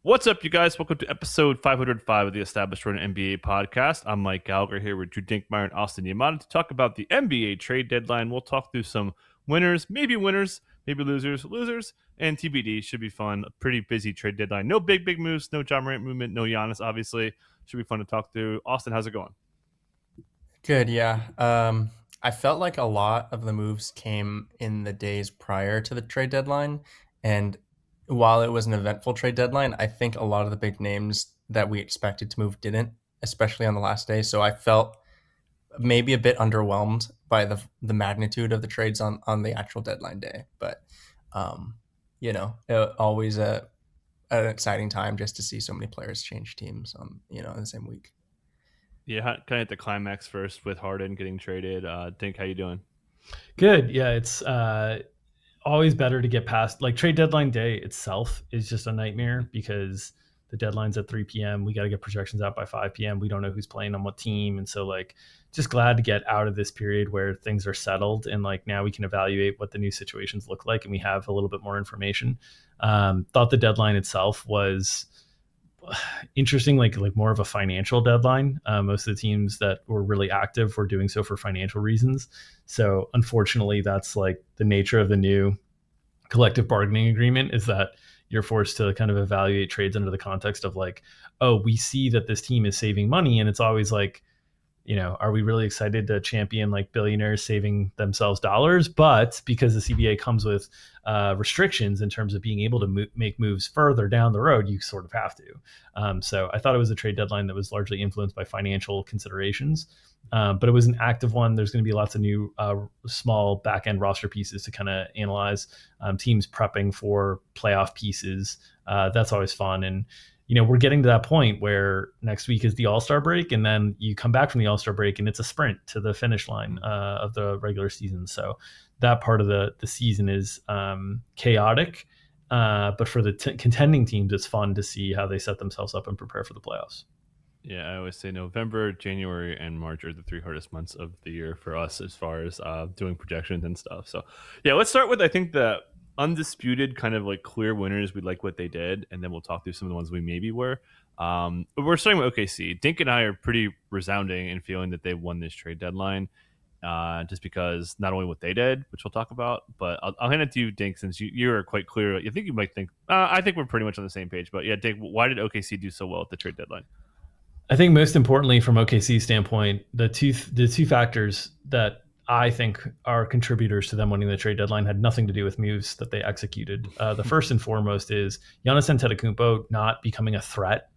What's up, you guys? Welcome to episode 505 of the Established Run NBA podcast. I'm Mike Gallagher here with Drew Dinkmeyer and Austin Yamada to talk about the NBA trade deadline. We'll talk through some winners, maybe losers, and TBD. Should be fun. A pretty busy trade deadline. No big moves, no John Morant movement, no Giannis, obviously. Should be fun to talk through. Austin, how's it going? Good, yeah. I felt like a lot of the moves came in the days prior to the trade deadline. And while it was an eventful trade deadline, I think a lot of the big names that we expected to move didn't, especially on the last day. So I felt maybe a bit underwhelmed by the magnitude of the trades on the actual deadline day. But um, always an exciting time just to see so many players change teams in the same week. Yeah, kind of at the climax first with Harden getting traded. Dink, how you doing? Good. Yeah, it's always better to get past like trade deadline day itself is just a nightmare because the deadline's at 3 p.m. We got to get projections out by 5 p.m. We don't know who's playing on what team. And so, like, just glad to get out of this period where things are settled and like now we can evaluate what the new situations look like and we have a little bit more information. Thought the deadline itself was interesting, like more of a financial deadline. Most of the teams that were really active were doing so for financial reasons. So unfortunately, that's like the nature of the new collective bargaining agreement is that you're forced to kind of evaluate trades under the context of like, oh, we see that this team is saving money, and it's always like, are we really excited to champion like billionaires saving themselves dollars? But because the CBA comes with restrictions in terms of being able to make moves further down the road, you sort of have to. So I thought it was a trade deadline that was largely influenced by financial considerations. But it was an active one. There's going to be lots of new small back end roster pieces to kind of analyze. Teams prepping for playoff pieces. That's always fun. And we're getting to that point where next week is the All-Star break, and then you come back from the All-Star break, and it's a sprint to the finish line of the regular season. So that part of the season is chaotic, but for the contending teams, it's fun to see how they set themselves up and prepare for the playoffs. Yeah, I always say November, January, and March are the three hardest months of the year for us as far as doing projections and stuff. So, yeah, let's start with I think the undisputed kind of like clear winners. We like what they did, and then we'll talk through some of the ones we maybe were. But we're starting with OKC. Dink and I are pretty resounding in feeling that they won this trade deadline. Just because not only what they did, which we'll talk about, but I'll hand it to you, Dink, since you are quite clear. I think you might think, I think we're pretty much on the same page. But yeah, Dink, why did OKC do so well at the trade deadline? I think most importantly, from OKC's standpoint, the two factors that I think are contributors to them winning the trade deadline had nothing to do with moves that they executed. The first and foremost is Giannis Antetokounmpo not becoming a threat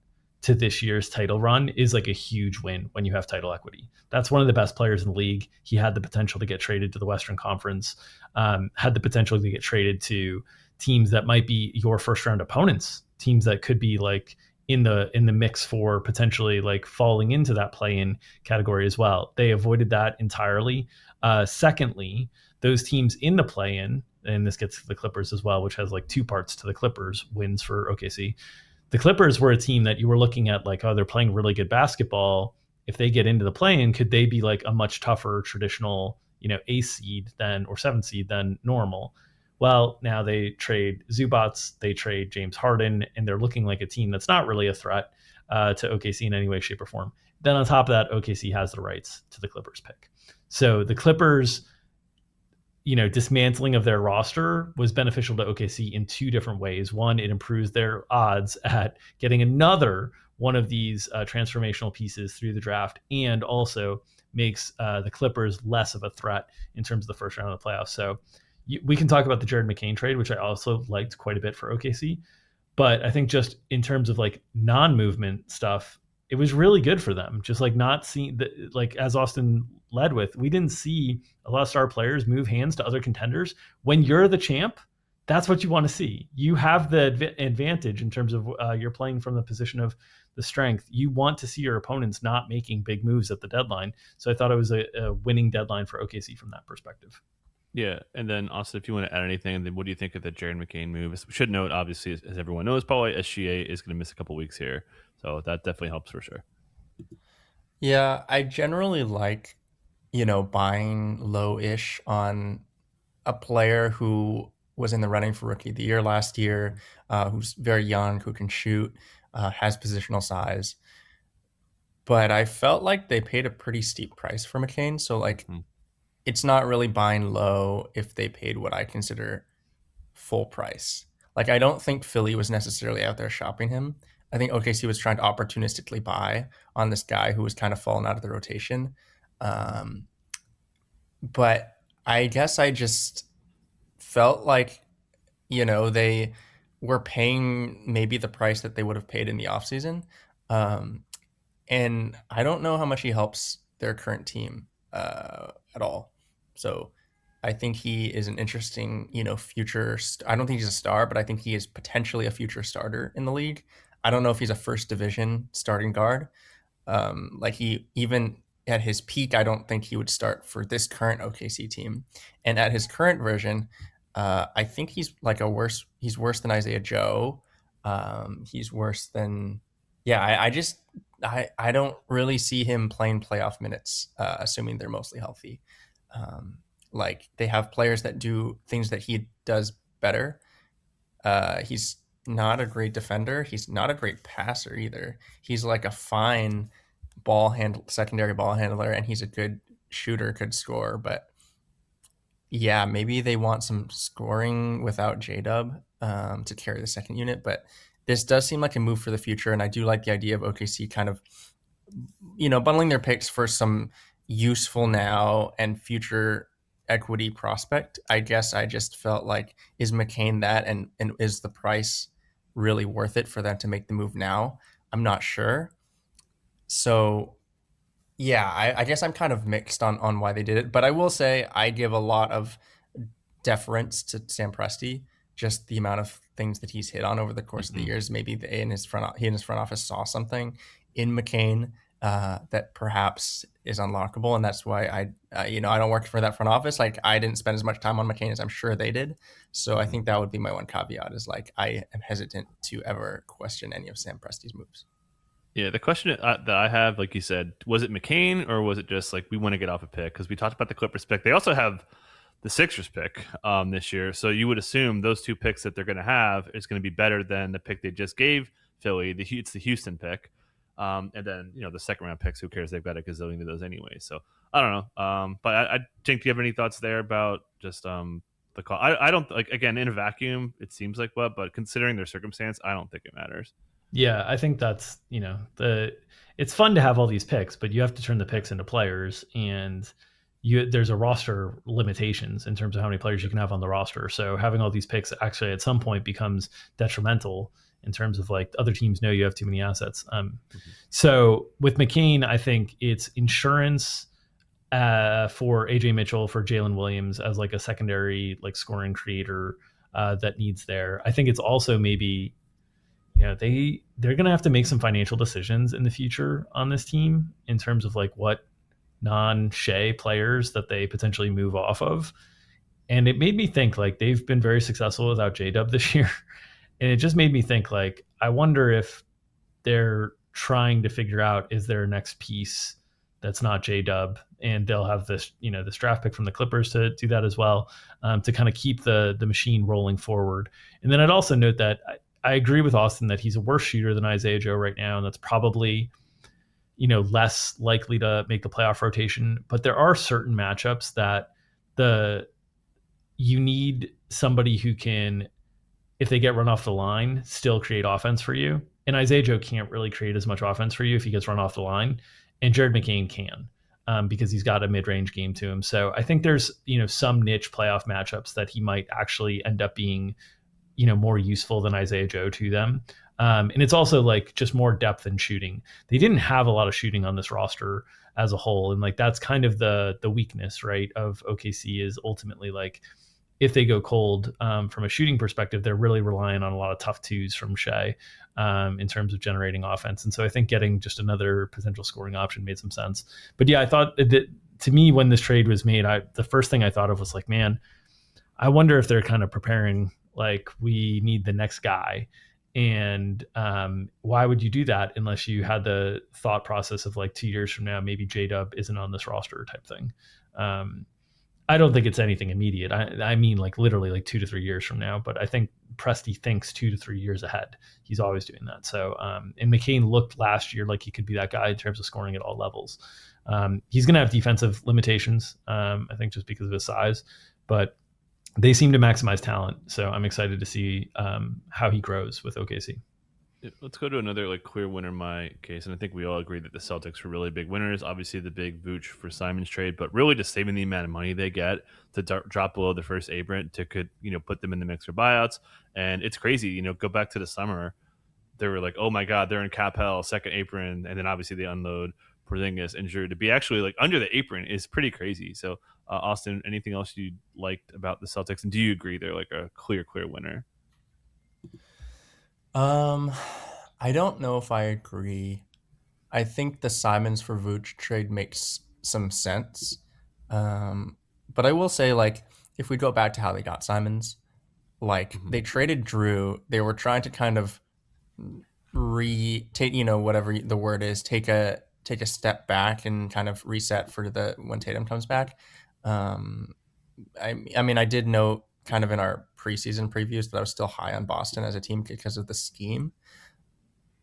to this year's title run is like a huge win when you have title equity. That's one of the best players in the league. He had the potential to get traded to the Western Conference, had the potential to get traded to teams that might be your first round opponents, teams that could be like in the mix for potentially like falling into that play-in category as well. They avoided that entirely. Secondly, those teams in the play-in, and this gets to the Clippers as well, which has like two parts to the Clippers wins for OKC. The Clippers were a team that you were looking at like, oh, they're playing really good basketball. If they get into the play-in, could they be like a much tougher traditional, ace seed than or seventh seed than normal? Well, now they trade Zubats, they trade James Harden, and they're looking like a team that's not really a threat to OKC in any way, shape, or form. Then on top of that, OKC has the rights to the Clippers pick. So the Clippers, dismantling of their roster was beneficial to OKC in two different ways. One, it improves their odds at getting another one of these transformational pieces through the draft, and also makes the Clippers less of a threat in terms of the first round of the playoffs. So we can talk about the Jared McCain trade, which I also liked quite a bit for OKC. But I think just in terms of like non-movement stuff, it was really good for them. Just like not seeing like as Austin led with, we didn't see a lot of star players move hands to other contenders. When you're the champ, that's what you want to see. You have the advantage in terms of you're playing from the position of the strength. You want to see your opponents not making big moves at the deadline. So I thought it was a winning deadline for OKC from that perspective. Yeah, and then also if you want to add anything, then what do you think of the Jared McCain move? We should note, obviously, as everyone knows, probably SGA is going to miss a couple weeks here, so that definitely helps for sure. Yeah, I generally like buying low-ish on a player who was in the running for Rookie of the Year last year, who's very young, who can shoot, has positional size. But I felt like they paid a pretty steep price for McCain. So, like, it's not really buying low if they paid what I consider full price. Like, I don't think Philly was necessarily out there shopping him. I think OKC was trying to opportunistically buy on this guy who was kind of falling out of the rotation. Um, but I guess I just felt like, they were paying maybe the price that they would have paid in the offseason. Um, and I don't know how much he helps their current team at all. So I think he is an interesting, future. I don't think he's a star, but I think he is potentially a future starter in the league. I don't know if he's a first division starting guard. Like, he even at his peak, I don't think he would start for this current OKC team. And at his current version, I think he's like he's worse than Isaiah Joe. He's worse than, yeah, I don't really see him playing playoff minutes, assuming they're mostly healthy. Like, they have players that do things that he does better. He's not a great defender. He's not a great passer either. He's like a fine secondary ball handler, and he's a good shooter, could score. But yeah, maybe they want some scoring without J-Dub to carry the second unit. But this does seem like a move for the future, and I do like the idea of OKC kind of, bundling their picks for some useful now and future equity prospect. I guess I just felt like, is McCain that, and is the price really worth it for them to make the move now? I'm not sure. So yeah, I guess I'm kind of mixed on why they did it, but I will say I give a lot of deference to Sam Presti. Just the amount of things that he's hit on over the course of the years. Maybe he and his front office saw something in McCain that perhaps is unlockable, and that's why I don't work for that front office. Like, I didn't spend as much time on McCain as I'm sure they did. So I think that would be my one caveat, is like, I am hesitant to ever question any of Sam Presti's moves. Yeah, the question that I have, like you said, was it McCain or was it just like, we want to get off a pick? Because we talked about the Clippers pick. They also have the Sixers pick this year. So you would assume those two picks that they're going to have is going to be better than the pick they just gave Philly. It's the Houston pick. And then, the second round picks, who cares? They've got a gazillion of those anyway. So I don't know. But I think, do you have any thoughts there about just the call? I don't, like, again, in a vacuum, it seems like what, but considering their circumstance, I don't think it matters. Yeah, I think that's, it's fun to have all these picks, but you have to turn the picks into players, and there's a roster limitations in terms of how many players you can have on the roster. So having all these picks actually at some point becomes detrimental in terms of, like, other teams know you have too many assets. So with McCain, I think it's insurance for AJ Mitchell, for Jalen Williams as like a secondary, like, scoring creator that needs there. I think it's also maybe, they're going to have to make some financial decisions in the future on this team in terms of, like, what non-Shea players that they potentially move off of. And it made me think, like, they've been very successful without J-Dub this year. And it just made me think, like, I wonder if they're trying to figure out, is there a next piece that's not J-Dub? And they'll have this, this draft pick from the Clippers to do that as well, to kind of keep the machine rolling forward. And then I'd also note that I agree with Austin that he's a worse shooter than Isaiah Joe right now, and that's probably, less likely to make the playoff rotation. But there are certain matchups that you need somebody who can, if they get run off the line, still create offense for you. And Isaiah Joe can't really create as much offense for you if he gets run off the line, and Jared McCain can. Because he's got a mid-range game to him. So I think there's, some niche playoff matchups that he might actually end up being, more useful than Isaiah Joe to them. And it's also, like, just more depth in shooting. They didn't have a lot of shooting on this roster as a whole. And, like, that's kind of the weakness, right, of OKC, is ultimately, like, if they go cold from a shooting perspective, they're really relying on a lot of tough twos from Shea in terms of generating offense. And so I think getting just another potential scoring option made some sense. But yeah, I thought that, to me, when this trade was made, the first thing I thought of was, like, man, I wonder if they're kind of preparing, like, we need the next guy. And why would you do that unless you had the thought process of, like, 2 years from now, maybe J-Dub isn't on this roster type thing. I don't think it's anything immediate. I mean, like literally like 2 to 3 years from now. But I think Presti thinks 2 to 3 years ahead. He's always doing that. So, and McCain looked last year like he could be that guy in terms of scoring at all levels. He's going to have defensive limitations, I think, just because of his size. But they seem to maximize talent. So I'm excited to see how he grows with OKC. Let's go to another like clear winner in my case, and I think we all agree that the Celtics were really big winners. Obviously, the big Vooch for Simons trade, but really just saving the amount of money they get to drop below the first Abrant to could put them in the mix for buyouts. And it's crazy. Go back to the summer, they were like, oh my god, they're in cap hell, second apron, and then obviously they unload Porzingis injured. To be actually like under the apron is pretty crazy. So, Austin, anything else you liked about the Celtics, and do you agree they're like a clear winner? I don't know if I agree. I think the Simons for Vooch trade makes some sense. Um, but I will say, like, if we go back to how they got Simons, like they traded Drew, they were trying to kind of take, whatever the word is, take a step back and kind of reset for the when Tatum comes back. Um, I mean, I did note kind of in our preseason previews that I was still high on Boston as a team because of the scheme.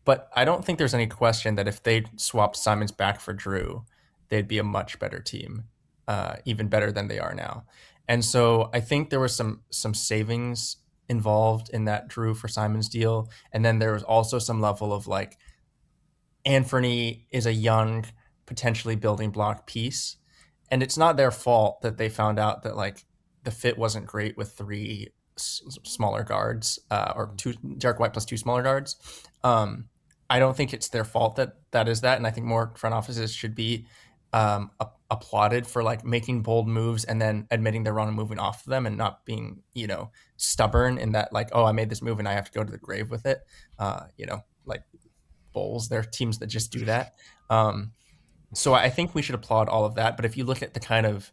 But I don't think there's any question that if they swapped Simons back for Drew, they'd be a much better team, even better than they are now. And so I think there was some savings involved in that Drew for Simons deal, and then there was also some level of like Anthony is a young, potentially building block piece, and it's not their fault that they found out that like the fit wasn't great with three smaller guards or two Derek White plus two smaller guards. I don't think it's their fault that is that, and I think more front offices should be applauded for like making bold moves and then admitting they're wrong and moving off of them, and not being stubborn in that like, oh, I made this move and I have to go to the grave with it. Like Bulls, there are teams that just do that. So I think we should applaud all of that. But if you look at the kind of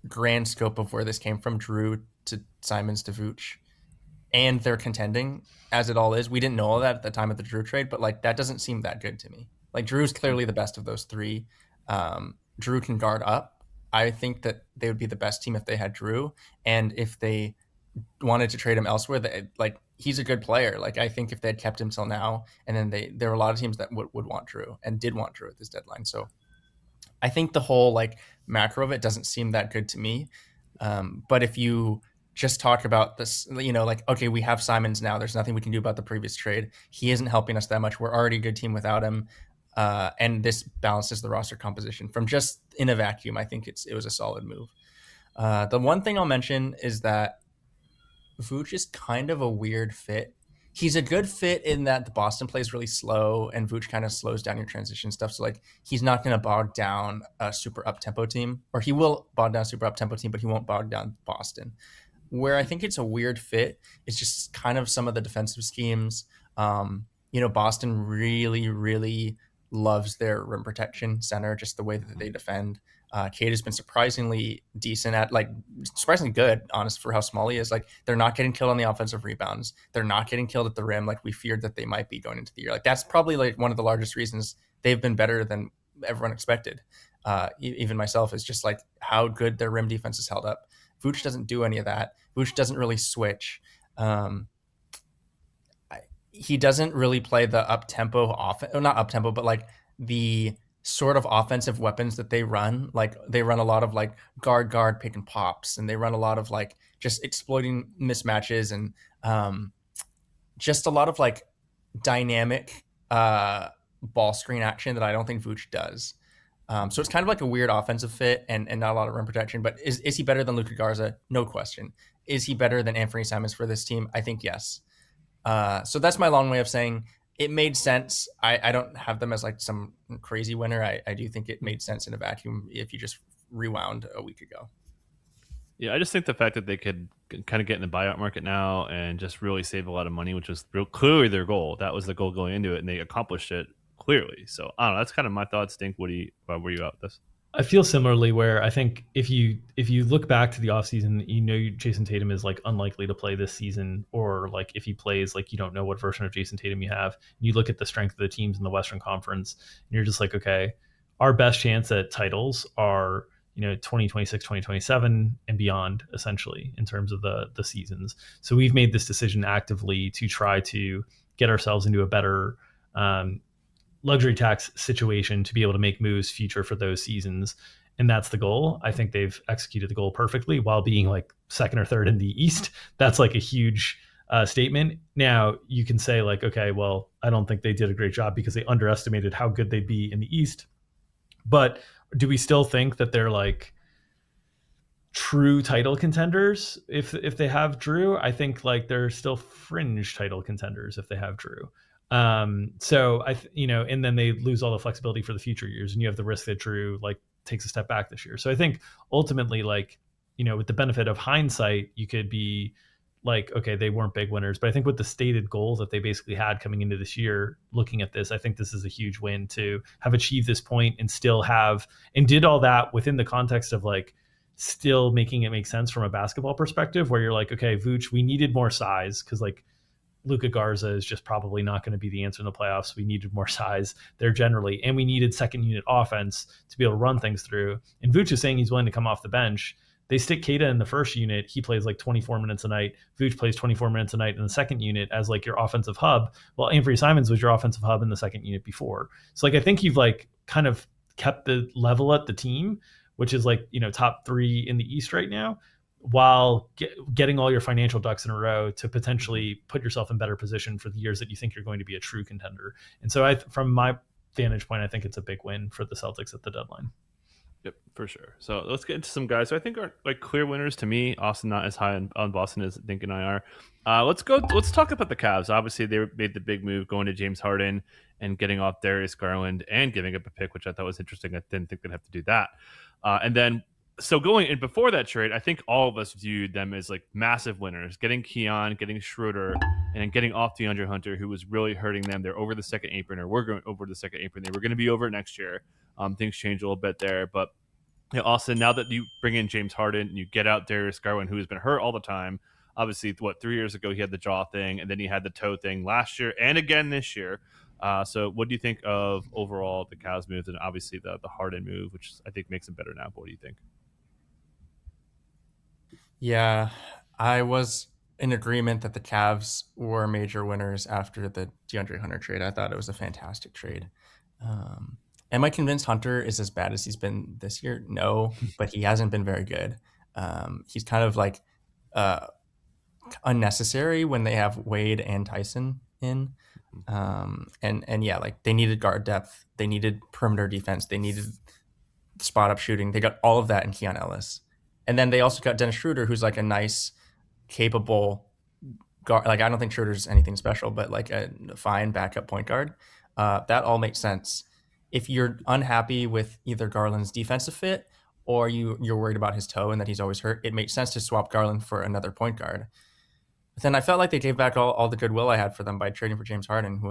grand scope of where this came from, Drew to Simons to Vooch, and they're contending as it all is. We didn't know all that at the time of the Drew trade, but like that doesn't seem that good to me. Like Drew's clearly the best of those three. Drew can guard up. I think that they would be the best team if they had Drew, and if they wanted to trade him elsewhere, like he's a good player. Like I think if they had kept him till now, and then there were a lot of teams that would want Drew and did want Drew at this deadline. So I think the whole like macro of it doesn't seem that good to me. But if you just talk about this, like, okay, we have Simons now. There's nothing we can do about the previous trade. He isn't helping us that much. We're already a good team without him. And this balances the roster composition from just in a vacuum. I think it was a solid move. The one thing I'll mention is that Vooch is kind of a weird fit. He's a good fit in that the Boston plays really slow and Vooch kind of slows down your transition stuff. So like he's not going to bog down a super up tempo team, or he will bog down a super up tempo team, but he won't bog down Boston. Where I think it's a weird fit is just kind of some of the defensive schemes. Boston really, really loves their rim protection center, just the way that they defend. Cade has been surprisingly decent at, like, surprisingly good, honest, for how small he is. Like, they're not getting killed on the offensive rebounds. They're not getting killed at the rim like we feared that they might be going into the year. Like, that's probably like one of the largest reasons they've been better than everyone expected. Even myself, is just like how good their rim defense is held up. Vooch doesn't do any of that. Vooch doesn't really switch. He doesn't really play the up-tempo offense, not up-tempo, but like the sort of offensive weapons that they run. Like they run a lot of like guard, pick and pops, and they run a lot of like just exploiting mismatches and just a lot of like dynamic ball screen action that I don't think Vooch does. So it's kind of like a weird offensive fit and not a lot of rim protection. But is he better than Luka Garza? No question. Is he better than Anthony Simons for this team? I think yes. So that's my long way of saying it made sense. I don't have them as like some crazy winner. I do think it made sense in a vacuum if you just rewound a week ago. Yeah, I just think the fact that they could kind of get in the buyout market now and just really save a lot of money, which was clearly their goal. That was the goal going into it, and they accomplished it clearly. So I don't know. That's kind of my thoughts. Dink, where were you at with this? I feel similarly, where I think if you look back to the offseason, Jason Tatum is like unlikely to play this season, or like if he plays, like you don't know what version of Jason Tatum you have. And you look at the strength of the teams in the Western Conference, and you're just like, okay, our best chance at titles are 2026, 2027 and beyond, essentially, in terms of the seasons. So we've made this decision actively to try to get ourselves into a better luxury tax situation to be able to make moves future for those seasons. And that's the goal. I think they've executed the goal perfectly while being like second or third in the East. That's like a huge statement. Now you can say like, okay, well, I don't think they did a great job because they underestimated how good they'd be in the East. But do we still think that they're like true title contenders if they have Drew? I think like they're still fringe title contenders if they have Drew. So and then they lose all the flexibility for the future years, and you have the risk that Drew like takes a step back this year. So I think ultimately, like, with the benefit of hindsight, you could be like, okay, they weren't big winners, but I think with the stated goal that they basically had coming into this year, looking at this, I think this is a huge win to have achieved this point and still have, and did all that within the context of like still making it make sense from a basketball perspective, where you're like, okay, Vooch, we needed more size because like Luka Garza is just probably not going to be the answer in the playoffs. We needed more size there generally, and we needed second unit offense to be able to run things through. And Vooch is saying he's willing to come off the bench. They stick Keita in the first unit. He plays like 24 minutes a night. Vooch plays 24 minutes a night in the second unit as like your offensive hub. Well, Anthony Simons was your offensive hub in the second unit before. So like I think you've like kind of kept the level at the team, which is like, top 3 in the East right now, while getting all your financial ducks in a row to potentially put yourself in better position for the years that you think you're going to be a true contender. And so from my vantage point, I think it's a big win for the Celtics at the deadline. Yep, for sure. So let's get into some guys who I think are like clear winners to me. Austin not as high on Boston as Dink and I are. Let's talk about the Cavs. Obviously, they made the big move going to James Harden and getting off Darius Garland and giving up a pick, which I thought was interesting. I didn't think they'd have to do that. And then so going in before that trade, I think all of us viewed them as like massive winners. Getting Keon, getting Schroeder, and getting off DeAndre Hunter, who was really hurting them. They're over the second apron, or we're going over the second apron. They were going to be over next year. Things change a little bit there, but Austin, now that you bring in James Harden and you get out Darius Garland, who has been hurt all the time. Obviously, 3 years ago he had the jaw thing, and then he had the toe thing last year and again this year. So what do you think of overall the Cavs moves, and obviously the Harden move, which I think makes him better now? But what do you think? Yeah, I was in agreement that the Cavs were major winners after the DeAndre Hunter trade. I thought it was a fantastic trade. Am I convinced Hunter is as bad as he's been this year? No, but he hasn't been very good. He's kind of like unnecessary when they have Wade and Tyson in. And yeah, like they needed guard depth. They needed perimeter defense. They needed spot up shooting. They got all of that in Keon Ellis. And then they also got Dennis Schroeder, who's like a nice, capable guard. Like, I don't think Schroeder's anything special, but like a fine backup point guard. That all makes sense. If you're unhappy with either Garland's defensive fit or you're worried about his toe and that he's always hurt, it makes sense to swap Garland for another point guard. But then I felt like they gave back all the goodwill I had for them by trading for James Harden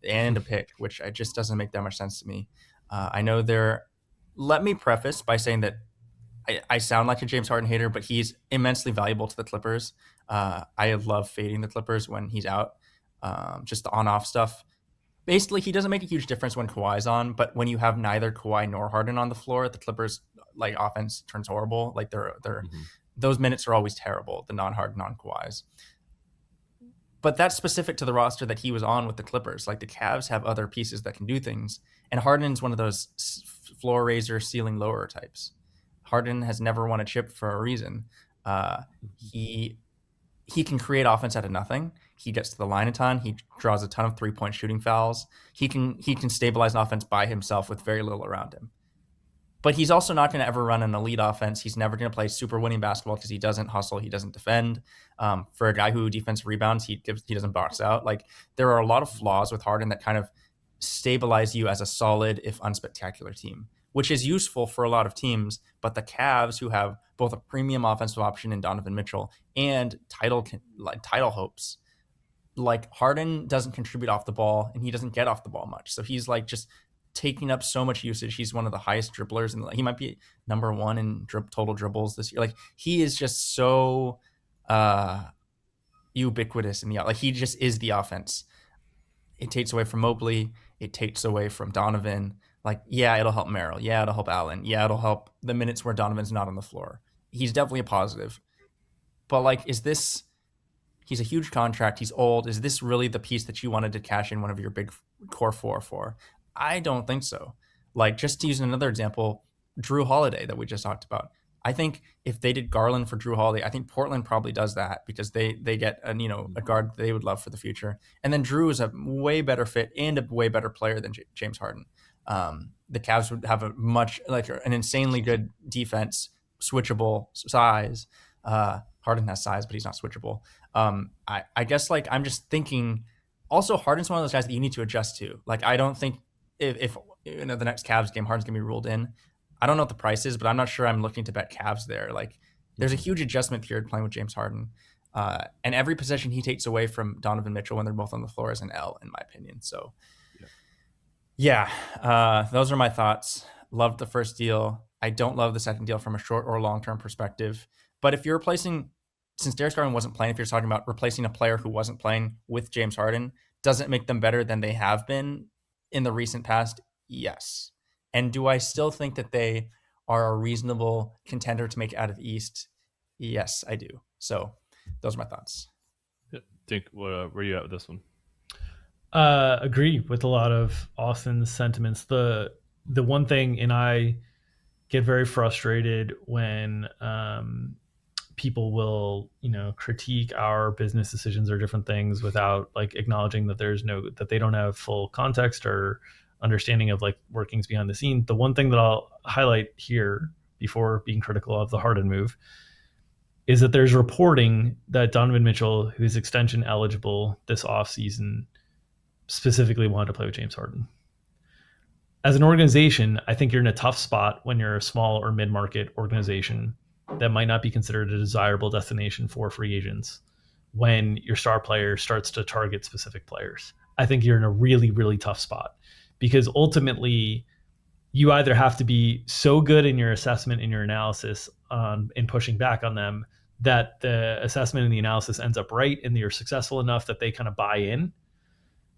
and a pick, which just doesn't make that much sense to me. I know let me preface by saying that I sound like a James Harden hater, but he's immensely valuable to the Clippers. I love fading the Clippers when he's out. Just the on-off stuff. Basically, he doesn't make a huge difference when Kawhi's on, but when you have neither Kawhi nor Harden on the floor, the Clippers like offense turns horrible. Like those minutes are always terrible, the non-Harden, non-Kawhis. But that's specific to the roster that he was on with the Clippers. Like the Cavs have other pieces that can do things, and Harden's one of those floor raiser, ceiling lower types. Harden has never won a chip for a reason. He can create offense out of nothing. He gets to the line a ton. He draws a ton of 3-point shooting fouls. He can stabilize an offense by himself with very little around him. But he's also not going to ever run an elite offense. He's never going to play super winning basketball because he doesn't hustle. He doesn't defend. For a guy who defensive rebounds, he doesn't box out. Like there are a lot of flaws with Harden that kind of stabilize you as a solid, if unspectacular team, which is useful for a lot of teams. But the Cavs, who have both a premium offensive option in Donovan Mitchell and title hopes, like Harden doesn't contribute off the ball and he doesn't get off the ball much. So he's like just taking up so much usage. He's one of the highest dribblers, and he might be number one in total dribbles this year. Like he is just so ubiquitous in the like he just is the offense. It takes away from Mobley. It takes away from Donovan. Like, yeah, it'll help Merrill. Yeah, it'll help Allen. Yeah, it'll help the minutes where Donovan's not on the floor. He's definitely a positive. But like, is this? He's a huge contract. He's old. Is this really the piece that you wanted to cash in one of your big core four for? I don't think so. Like, just to use another example, Drew Holiday that we just talked about. I think if they did Garland for Drew Holiday, I think Portland probably does that because they get a guard they would love for the future. And then Drew is a way better fit and a way better player than James Harden. The Cavs would have a much like an insanely good defense, switchable size. Harden has size, but he's not switchable. I guess like I'm just thinking. Also, Harden's one of those guys that you need to adjust to. Like I don't think if the next Cavs game Harden's gonna be ruled in. I don't know what the price is, but I'm not sure I'm looking to bet Cavs there. Like there's a huge adjustment period playing with James Harden. And every possession he takes away from Donovan Mitchell when they're both on the floor is an L, in my opinion. So, those are my thoughts. Loved the first deal. I don't love the second deal from a short or long-term perspective. But if you're replacing, since Darius Garland wasn't playing, if you're talking about replacing a player who wasn't playing with James Harden, does it make them better than they have been in the recent past? Yes. And do I still think that they are a reasonable contender to make it out of the East? Yes, I do. So those are my thoughts. Dink, where are you at with this one? Agree with a lot of Austin's sentiments. The one thing, and I get very frustrated when people will critique our business decisions or different things without like acknowledging that that they don't have full context or understanding of like workings behind the scene. The one thing that I'll highlight here before being critical of the Harden move is that there's reporting that Donovan Mitchell, who's extension eligible this offseason, specifically wanted to play with James Harden. As an organization, I think you're in a tough spot when you're a small or mid-market organization that might not be considered a desirable destination for free agents when your star player starts to target specific players. I think you're in a really, really tough spot because ultimately you either have to be so good in your assessment and your analysis in pushing back on them that the assessment and the analysis ends up right and you're successful enough that they kind of buy in.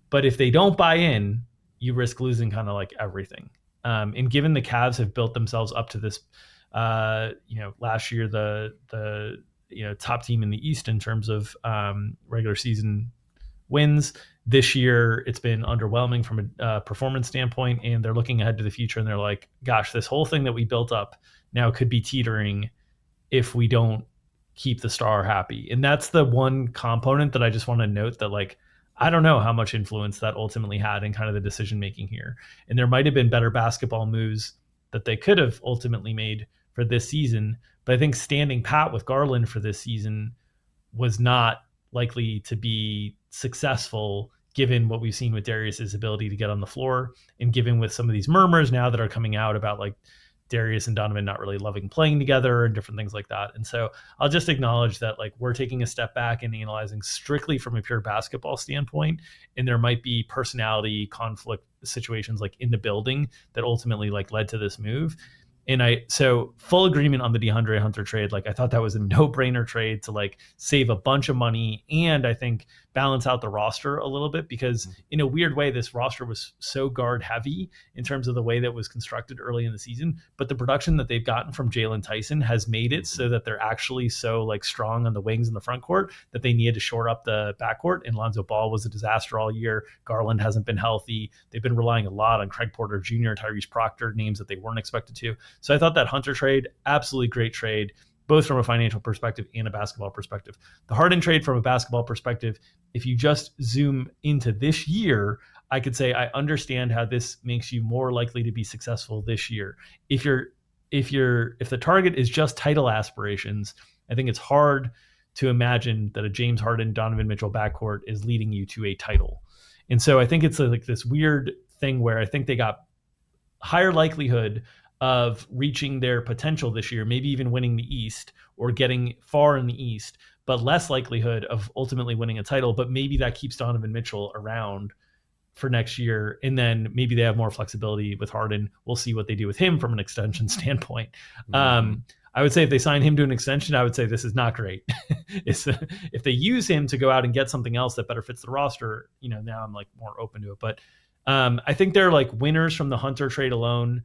But if they don't buy in, you risk losing kind of like everything. And given the Cavs have built themselves up to this, last year, the top team in the East in terms of regular season wins. This year, it's been underwhelming from a performance standpoint, and they're looking ahead to the future, and they're like, gosh, this whole thing that we built up now could be teetering if we don't keep the star happy. And that's the one component that I just want to note that, like, I don't know how much influence that ultimately had in kind of the decision-making here. And there might have been better basketball moves that they could have ultimately made for this season. But I think standing pat with Garland for this season was not likely to be successful given what we've seen with Darius's ability to get on the floor and given with some of these murmurs now that are coming out about like Darius and Donovan not really loving playing together and different things like that. And so I'll just acknowledge that like we're taking a step back and analyzing strictly from a pure basketball standpoint. And there might be personality conflict situations like in the building that ultimately like led to this move. And so full agreement on the DeAndre Hunter trade. Like I thought that was a no-brainer trade to like save a bunch of money and I think balance out the roster a little bit because in a weird way, this roster was so guard heavy in terms of the way that was constructed early in the season. But the production that they've gotten from Jalen Tyson has made it so that they're actually so like strong on the wings in the front court that they needed to shore up the backcourt. And Lonzo Ball was a disaster all year. Garland hasn't been healthy. They've been relying a lot on Craig Porter Jr., Tyrese Proctor, names that they weren't expected to. So I thought that Hunter trade, absolutely great trade, both from a financial perspective and a basketball perspective. The Harden trade from a basketball perspective, if you just zoom into this year, I could say I understand how this makes you more likely to be successful this year. If the target is just title aspirations, I think it's hard to imagine that a James Harden, Donovan Mitchell backcourt is leading you to a title. And so I think it's like this weird thing where I think they got higher likelihood of reaching their potential this year, maybe even winning the East or getting far in the East, but less likelihood of ultimately winning a title. But maybe that keeps Donovan Mitchell around for next year. And then maybe they have more flexibility with Harden. We'll see what they do with him from an extension standpoint. I would say if they sign him to an extension, I would say this is not great. If they use him to go out and get something else that better fits the roster, now I'm like more open to it. But I think they're like winners from the Hunter trade alone,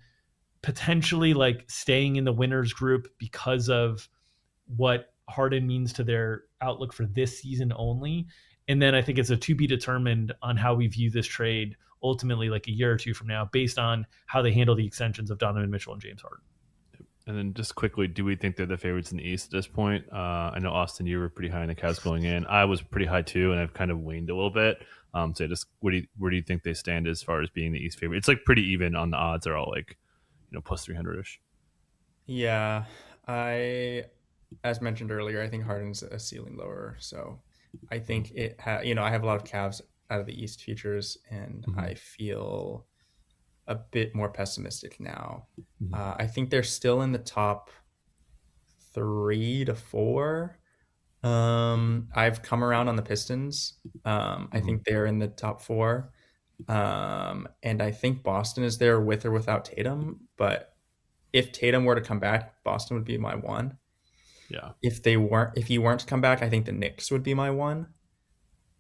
potentially like staying in the winners group because of what Harden means to their outlook for this season only. And then I think it's a to be determined on how we view this trade ultimately, like a year or two from now, based on how they handle the extensions of Donovan Mitchell and James Harden. And then just quickly, do we think they're the favorites in the East at this point? I know, Austin, you were pretty high in the Cavs going in. I was pretty high too, and I've kind of waned a little bit. So just where do you think they stand as far as being the East favorite? It's like pretty even on the odds. They're all like, plus 300 ish. Yeah, I, as mentioned earlier, I think Harden's a ceiling lower. So I think I have a lot of Cavs out of the East futures, and Mm-hmm. I feel a bit more pessimistic now. Mm-hmm. I think they're still in the top 3 to 4. I've come around on the Pistons. I think they're in the top 4. And I think Boston is there with or without Tatum. But if Tatum were to come back, Boston would be my 1. Yeah. If he weren't to come back, I think the Knicks would be my 1.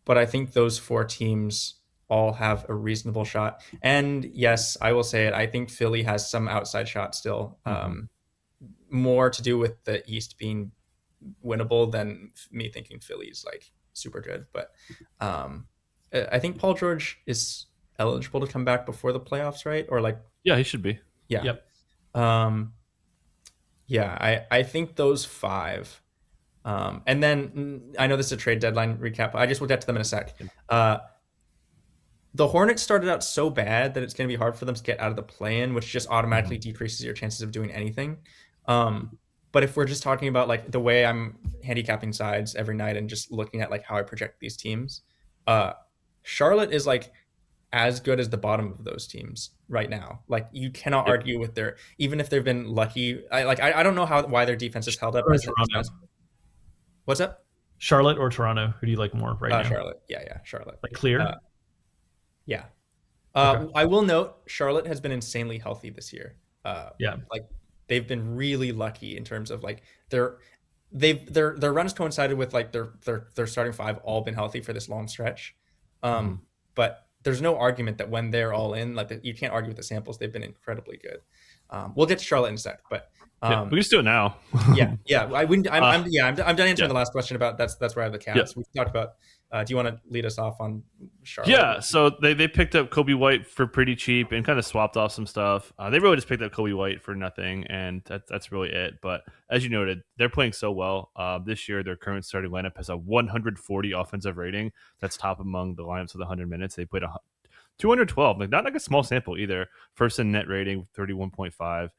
But I think those 4 teams all have a reasonable shot. And yes, I will say it. I think Philly has some outside shot still. More to do with the East being winnable than me thinking Philly's like super good. But I think Paul George is eligible to come back before the playoffs, right? Or like, Yeah, he should be. yeah. Yep. I think those 5. And then I know this is a trade deadline recap. I just will get to them in a sec. The Hornets started out so bad that it's going to be hard for them to get out of the play-in, which just automatically decreases your chances of doing anything. But if we're just talking about like the way I'm handicapping sides every night and just looking at like how I project these teams, Charlotte is like as good as the bottom of those teams right now. Like you cannot argue with their, even if they've been lucky. I don't know why their defense has held up. What's up? Charlotte or Toronto? Who do you like more right now? Charlotte. Yeah, Charlotte. Like clear? Yeah. Okay. I will note Charlotte has been insanely healthy this year. Yeah. Like they've been really lucky in terms of like their runs coincided with like their starting 5 all been healthy for this long stretch. But there's no argument that when they're all in, like you can't argue with the samples. They've been incredibly good. We'll get to Charlotte in a sec, but we can just do it now. yeah. I'm done answering the last question about that's where I have the Cavs. Yeah. We've talked about. Do you want to lead us off on Charlotte? Yeah, so they picked up Kobe White for pretty cheap and kind of swapped off some stuff. They really just picked up Kobe White for nothing, and that's really it. But as you noted, they're playing so well. This year, their current starting lineup has a 140 offensive rating. That's top among the lineups with 100 minutes. They played 212, like not like a small sample either. First in net rating, 31.5.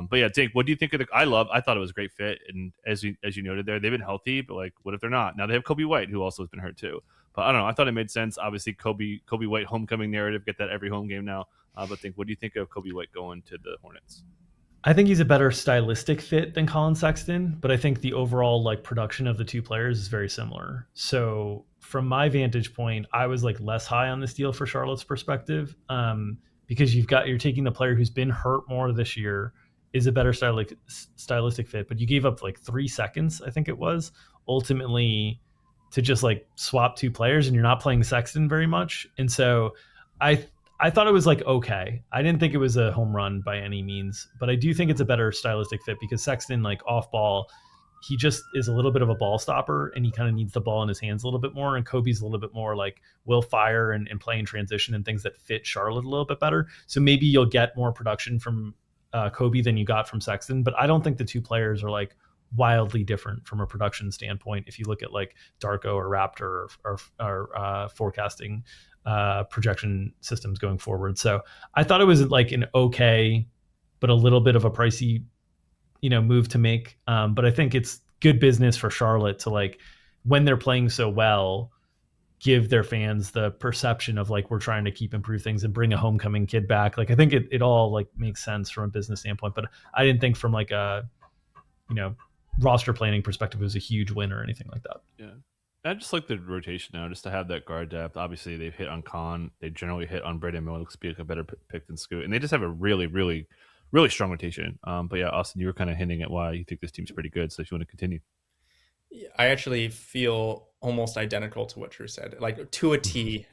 But yeah, Dink, what do you think of I thought it was a great fit, and as you noted there, they've been healthy, but like, what if they're not? Now they have Kobe White, who also has been hurt too. But I don't know. I thought it made sense. Obviously, Kobe White homecoming narrative, get that every home game now. But Dink, what do you think of Kobe White going to the Hornets? I think he's a better stylistic fit than Colin Sexton, but I think the overall like production of the two players is very similar. So from my vantage point, I was like less high on this deal for Charlotte's perspective, because you're taking the player who's been hurt more this year, is a better stylistic fit, but you gave up like 3 seconds, I think it was, ultimately to just like swap 2 players, and you're not playing Sexton very much. And so I thought it was like okay. I didn't think it was a home run by any means, but I do think it's a better stylistic fit because Sexton, like off ball, he just is a little bit of a ball stopper, and he kind of needs the ball in his hands a little bit more. And Kobe's a little bit more like will fire and play in transition and things that fit Charlotte a little bit better. So maybe you'll get more production from Kobe than you got from Sexton, but I don't think the two players are like wildly different from a production standpoint. If you look at like Darko or Raptor or forecasting projection systems going forward. So I thought it was like an okay, but a little bit of a pricey, move to make. But I think it's good business for Charlotte to like, when they're playing so well, give their fans the perception of like, we're trying to improve things and bring a homecoming kid back. Like, I think it all like makes sense from a business standpoint, but I didn't think from like a, roster planning perspective, it was a huge win or anything like that. Yeah. I just like the rotation now, just to have that guard depth. Obviously, they've hit on Khan. They generally hit on Braden Miller. Looks to be like a better pick than Scoot. And they just have a really, really, really strong rotation. But yeah, Austin, you were kind of hinting at why you think this team's pretty good. So if you want to continue. I actually feel almost identical to what Drew said, like to a T.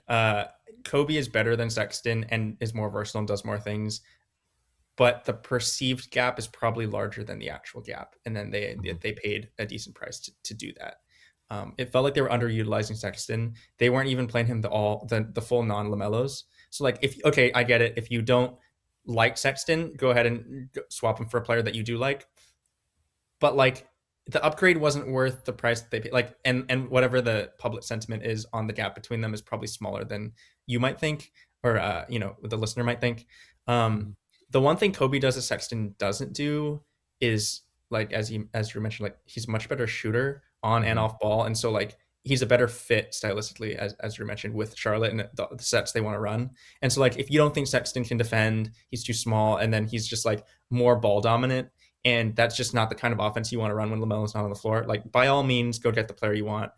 Kobe is better than Sexton and is more versatile and does more things, but the perceived gap is probably larger than the actual gap. And then they paid a decent price to do that. It felt like they were underutilizing Sexton. They weren't even playing him the full non-LaMelos. So like, okay, I get it. If you don't like Sexton, go ahead and swap him for a player that you do like. But like, the upgrade wasn't worth the price that they paid. Like, and whatever the public sentiment is on the gap between them is probably smaller than you might think, or the listener might think. The one thing Kobe does that Sexton doesn't do is, like, as you mentioned, like, he's a much better shooter on and off ball, and so like he's a better fit stylistically, as you mentioned, with Charlotte and the sets they want to run. And so like, if you don't think Sexton can defend, he's too small, and then he's just like more ball dominant, and that's just not the kind of offense you want to run when LaMelo's not on the floor. Like, by all means, go get the player you want.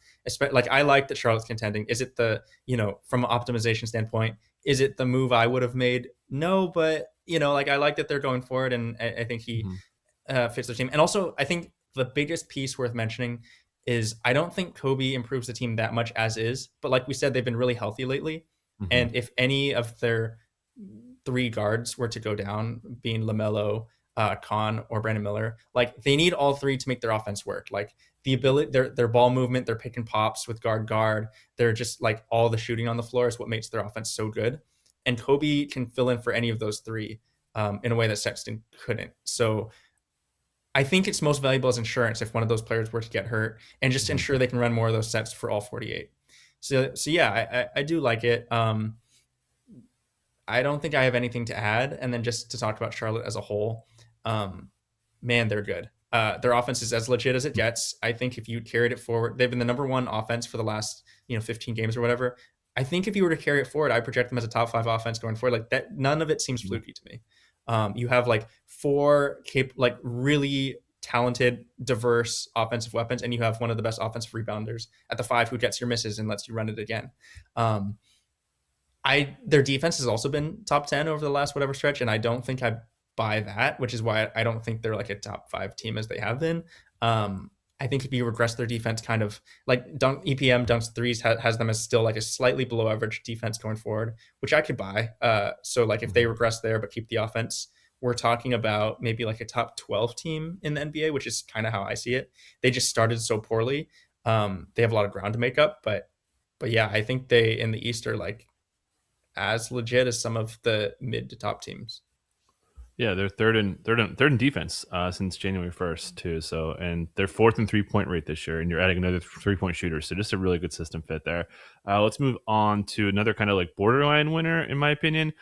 Like, I like that Charlotte's contending. Is it from an optimization standpoint, is it the move I would have made? No, but like, I like that they're going for it, and I think he fits their team. And also, I think the biggest piece worth mentioning is I don't think Kobe improves the team that much as is, but like we said, they've been really healthy lately. And if any of their 3 guards were to go down, being LaMelo, Khan, or Brandon Miller, like, they need all 3 to make their offense work. Like, the ability, their ball movement, their pick and pops with guard, they're just like, all the shooting on the floor is what makes their offense so good. And Kobe can fill in for any of those 3 in a way that Sexton couldn't. So I think it's most valuable as insurance if one of those players were to get hurt, and just ensure they can run more of those sets for all 48. So yeah, I do like it. I don't think I have anything to add. And then just to talk about Charlotte as a whole, man, they're good. Their offense is as legit as it gets. I think if you carried it forward, they've been the number 1 offense for the last 15 games or whatever. I think if you were to carry it forward, I project them as a top 5 offense going forward. Like that, none of it seems fluky to me. You have like 4 like really talented, diverse offensive weapons, and you have one of the best offensive rebounders at the 5 who gets your misses and lets you run it again. Their defense has also been top 10 over the last whatever stretch, and I don't think I buy that, which is why I don't think they're like a top 5 team as they have been. I think if you regress their defense, kind of like EPM dunks threes has them as still like a slightly below average defense going forward, which I could buy. So like, if they regress there but keep the offense, we're talking about maybe like a top 12 team in the NBA, which is kind of how I see it. They just started so poorly. They have a lot of ground to make up, but yeah, I think they in the East are like as legit as some of the mid to top teams. Yeah, they're third in defense since January 1st too. So, and they're 4th in 3-point rate this year, and you're adding another 3-point shooter. So just a really good system fit there. Let's move on to another kind of like borderline winner, in my opinion,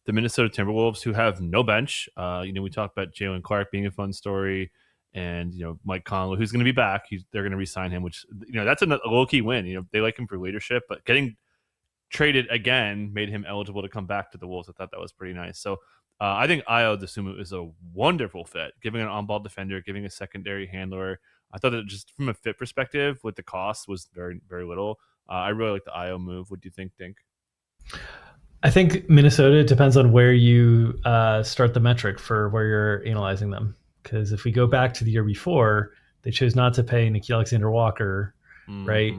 the Minnesota Timberwolves, who have no bench. We talked about Jalen Clark being a fun story, and Mike Conley, who's going to be back. They're going to re-sign him, which that's a low key win. They like him for leadership, but getting traded again made him eligible to come back to the Wolves. I thought that was pretty nice. So I think Ayo Dosunmu is a wonderful fit, giving an on-ball defender, giving a secondary handler. I thought that just from a fit perspective, with the cost was very, very little. I really like the Ayo move. What do you think, Dink? I think Minnesota depends on where you start the metric for where you're analyzing them. Because if we go back to the year before, they chose not to pay Nickeil Alexander-Walker, right?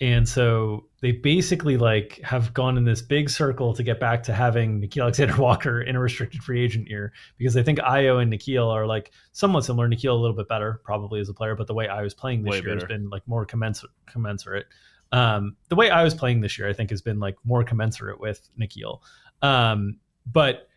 And so they basically like have gone in this big circle to get back to having Nickeil Alexander-Walker in a restricted free agent year, because I think Ayo and Nickeil are like somewhat similar. Nickeil a little bit better probably as a player, but the way Ayo's playing this year has been like more commensurate. The way I was playing this year, I think, has been like more commensurate with Nickeil. But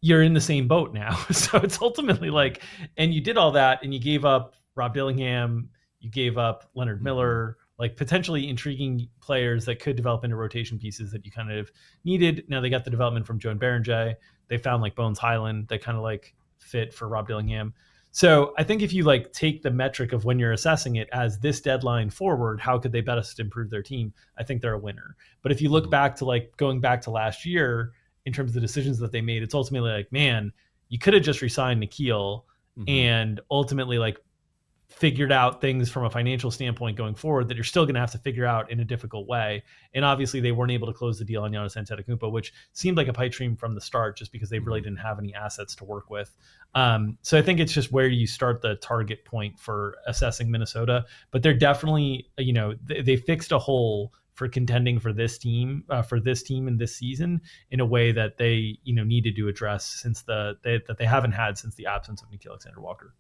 you're in the same boat now. So it's ultimately like, and you did all that and you gave up Rob Dillingham, you gave up Leonard Miller, like potentially intriguing players that could develop into rotation pieces that you kind of needed. Now they got the development from Joan Berenjay. They found like Bones Highland that kind of like fit for Rob Dillingham. So I think if you like take the metric of when you're assessing it as this deadline forward, how could they best improve their team? I think they're a winner. But if you look back to like going back to last year in terms of the decisions that they made, it's ultimately like, man, you could have just re-signed Nickeil and ultimately like figured out things from a financial standpoint going forward that you're still going to have to figure out in a difficult way. And obviously they weren't able to close the deal on Giannis Antetokounmpo, which seemed like a pipe dream from the start, just because they really didn't have any assets to work with. So I think it's just where you start the target point for assessing Minnesota, but they're definitely, they fixed a hole for contending for this team in this season in a way that they needed to address since that they haven't had since the absence of Nickeil Alexander-Walker.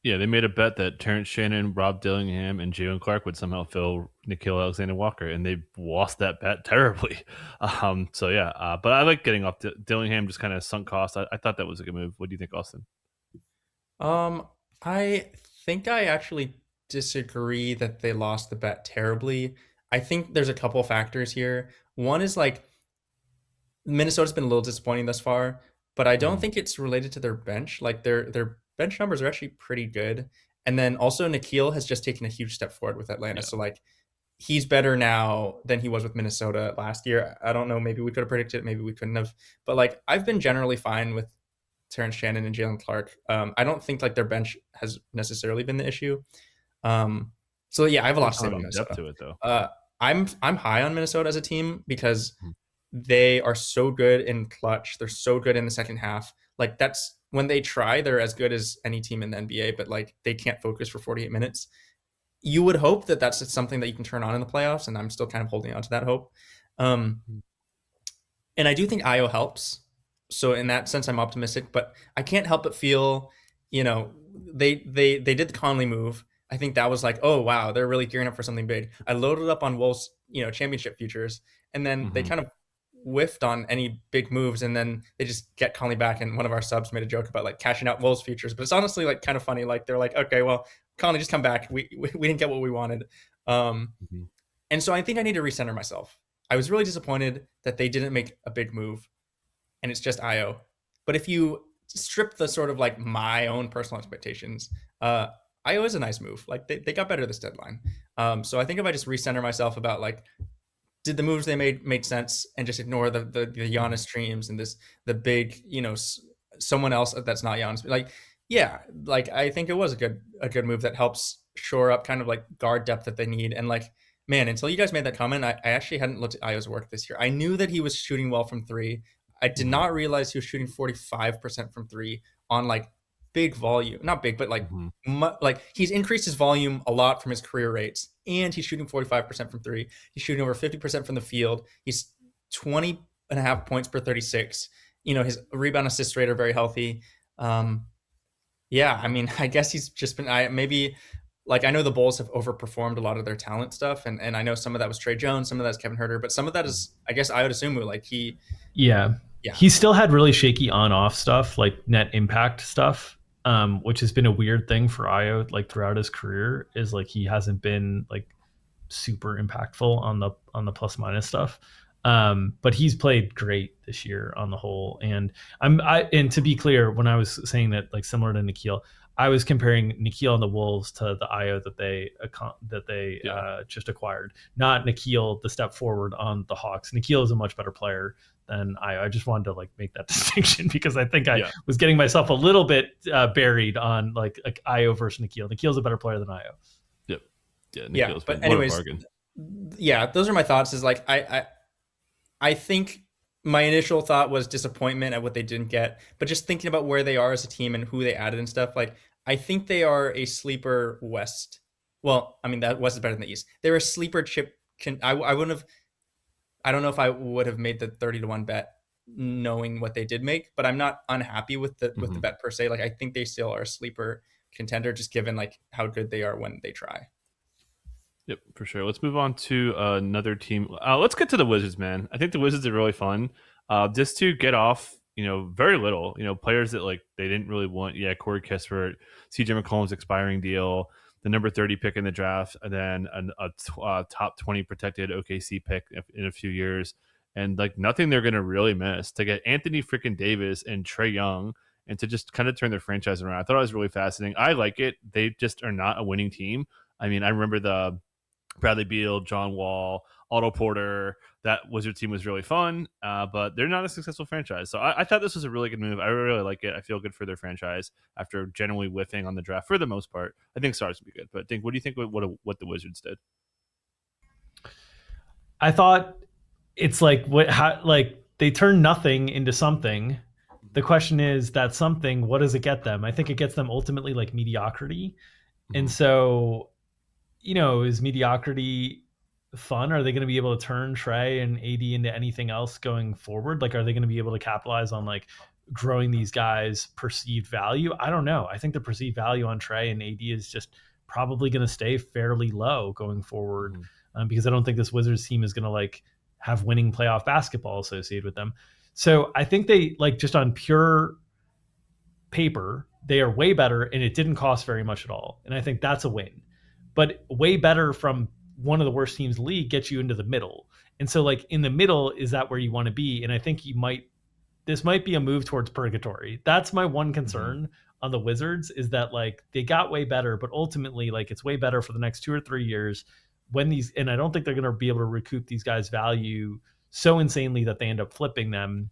Yeah, they made a bet that Terrence Shannon, Rob Dillingham, and Jalen Clark would somehow fill Nickeil Alexander-Walker, and they lost that bet terribly. So yeah, but I like getting off Dillingham, just kind of sunk cost. I thought that was a good move. What do you think, Austin? I think I actually disagree that they lost the bet terribly. I think there's a couple factors here. One is like Minnesota's been a little disappointing thus far, but I don't Mhm. think it's related to their bench. Like their bench numbers are actually pretty good. And then also Nikhil has just taken a huge step forward with Atlanta. Yeah. So like he's better now than he was with Minnesota last year. I don't know, maybe we could have predicted it, maybe we couldn't have. But like I've been generally fine with Terrence Shannon and Jalen Clark. I don't think like their bench has necessarily been the issue. Um, so yeah, I have a lot There's to say not about enough depth Minnesota. to it though. Uh, I'm high on Minnesota as a team because Mhm. they are so good in clutch. They're so good in the second half. Like that's when they try, they're as good as any team in the NBA. But like they can't focus for 48 minutes. You would hope that that's something that you can turn on in the playoffs, and I'm still kind of holding on to that hope. Um, Mhm. and I do think IO helps. So in that sense, I'm optimistic. But I can't help but feel, they did the Conley move. I think that was like, oh wow, they're really gearing up for something big. I loaded up on Wolves, championship futures, and then they Mhm. kind of whiffed on any big moves, and then they just get Conley back. And one of our subs made a joke about like cashing out Wolves futures, but it's honestly like kind of funny. Like they're like, okay, well, Conley, just come back. We didn't get what we wanted. Um, Mhm. and so I think I need to recenter myself. I was really disappointed that they didn't make a big move and it's just IO. But if you strip the sort of like my own personal expectations, IO is a nice move. Like they got better this deadline. So I think if I just recenter myself about like, did the moves they made sense and just ignore the Mhm. Giannis streams and the big, someone else that's not Giannis. Like, yeah, like I think it was a good move that helps shore up kind of like guard depth that they need. And like, man, until you guys made that comment, I actually hadn't looked at Io's work this year. I knew that he was shooting well from three. I did Mhm. not realize he was shooting 45% from three on like big volume, not big, but like Mhm. like he's increased his volume a lot from his career rates, and he's shooting 45% from three. He's shooting over 50% from the field. He's 20 and a half points per 36. His rebound assist rate are very healthy. Um, yeah, I mean, I guess he's just been, maybe like, I know the Bulls have overperformed a lot of their talent stuff. And I know some of that was Trey Jones, some of that is Kevin Herter, but some of that Mhm. is, I guess, I would assume like Yeah, yeah. he still had really shaky on-off stuff, like net impact stuff, which has been a weird thing for Io like throughout his career. Is like he hasn't been like super impactful on the plus minus stuff. But he's played great this year on the whole. And to be clear, when I was saying that like similar to Nikhil, I was comparing Nikhil and the Wolves to the IO that they Yeah. just acquired, not Nikhil the step forward on the Hawks. Nikhil is a much better player than IO. I just wanted to like make that distinction because I think I Yeah. was getting myself a little bit buried on like IO versus Nikhil. Nikhil's a better player than IO. Yep. Yeah. Yeah. Nikhil's But been what a anyways, bargain. yeah, those are my thoughts is like, I think my initial thought was disappointment at what they didn't get, but just thinking about where they are as a team and who they added and stuff, like I think they are a sleeper West. Well, I mean that West is better than the East. They're a sleeper chip. I wouldn't have. I don't know if I would have made the 30-1 bet knowing what they did make, but I'm not unhappy with the Mhm. bet per se. Like I think they still are a sleeper contender, just given like how good they are when they try. Yep, for sure. Let's move on to another team. Let's get to the Wizards, man. I think the Wizards are really fun. Just to get off, very little. Players that like they didn't really want. Yeah, Corey Kispert, CJ McCollum's expiring deal, the number 30 pick in the draft, and then a top 20 protected OKC pick in a few years, and like nothing they're gonna really miss to get Anthony freaking Davis and Trey Young. And to just kind of turn their franchise around. I thought it was really fascinating. I like it. They just are not a winning team. I mean, I remember the Bradley Beal, John Wall, Otto Porter. That Wizard team was really fun, but they're not a successful franchise. So I thought this was a really good move. I really like it. I feel good for their franchise after generally whiffing on the draft for the most part. I think Stars would be good, but what do you think what the Wizards did? I thought it's like like they turn nothing into something. The question is that something, what does it get them? I think it gets them ultimately like mediocrity. And Mm-hmm. so, is mediocrity fun? Are they going to be able to turn Trey and AD into anything else going forward? Like, are they going to be able to capitalize on like growing these guys' perceived value? I don't know. I think the perceived value on Trey and AD is just probably going to stay fairly low going forward, Mm-hmm. because I don't think this Wizards team is going to like have winning playoff basketball associated with them. So I think they like just on pure paper, they are way better and it didn't cost very much at all. And I think that's a win. But way better from one of the worst teams in the league gets you into the middle. And so like in the middle is that where you want to be? And I think this might be a move towards purgatory. That's my one concern on the Wizards is that like they got way better, but ultimately like it's way better for the next 2 or 3 years when these, and I don't think they're going to be able to recoup these guys' value so insanely that they end up flipping them.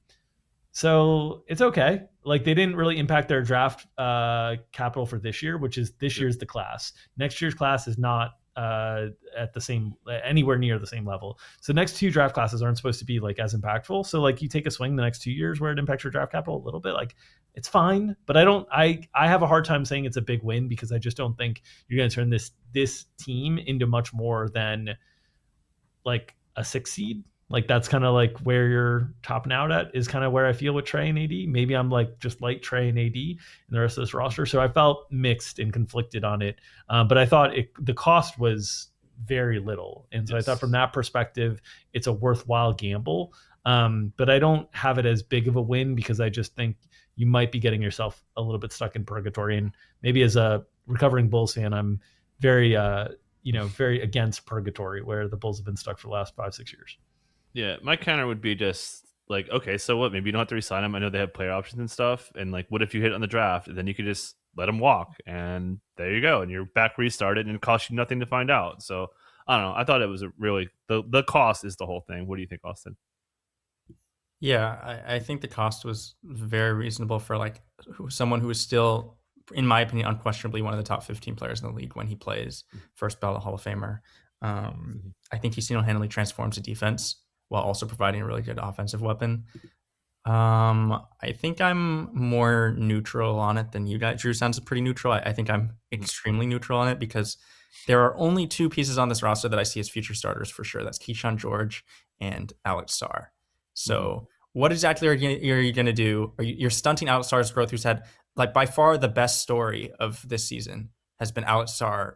So it's okay. Like they didn't really impact their draft capital for this year, which is this year's the class. Next year's class is not at the same anywhere near the same level. So the next 2 draft classes aren't supposed to be like as impactful. So like you take a swing the next 2 years where it impacts your draft capital a little bit, like it's fine. But I have a hard time saying it's a big win because I just don't think you're going to turn this team into much more than like a 6 seed. Like that's kind of like where you're topping out at is kind of where I feel with Trey and AD. Maybe I'm like just like Trey and AD and the rest of this roster. So I felt mixed and conflicted on it. But I thought the cost was very little. And so I thought from that perspective, it's a worthwhile gamble. But I don't have it as big of a win because I just think you might be getting yourself a little bit stuck in purgatory. And maybe as a recovering Bulls fan, I'm very, very against purgatory where the Bulls have been stuck for the last 5-6 years. Yeah, my counter would be just like, okay, so what? Maybe you don't have to resign them. I know they have player options and stuff. And like, what if you hit on the draft? And then you could just let them walk, and there you go, and you're back restarted, and it costs you nothing to find out. So I don't know. I thought it was a really the cost is the whole thing. What do you think, Austin? Yeah, I think the cost was very reasonable for like someone who is still, in my opinion, unquestionably one of the top 15 players in the league when he plays, first ballot Hall of Famer. I think he single-handedly transforms the defense while also providing a really good offensive weapon. I think I'm more neutral on it than you guys. Drew sounds pretty neutral. I think I'm extremely neutral on it because there are only 2 pieces on this roster that I see as future starters for sure. That's Keyshawn George and Alex Sarr. So what exactly are you going to do? You're stunting Alex Sarr's growth, who's had like by far the best story of this season has been Alex Sarr,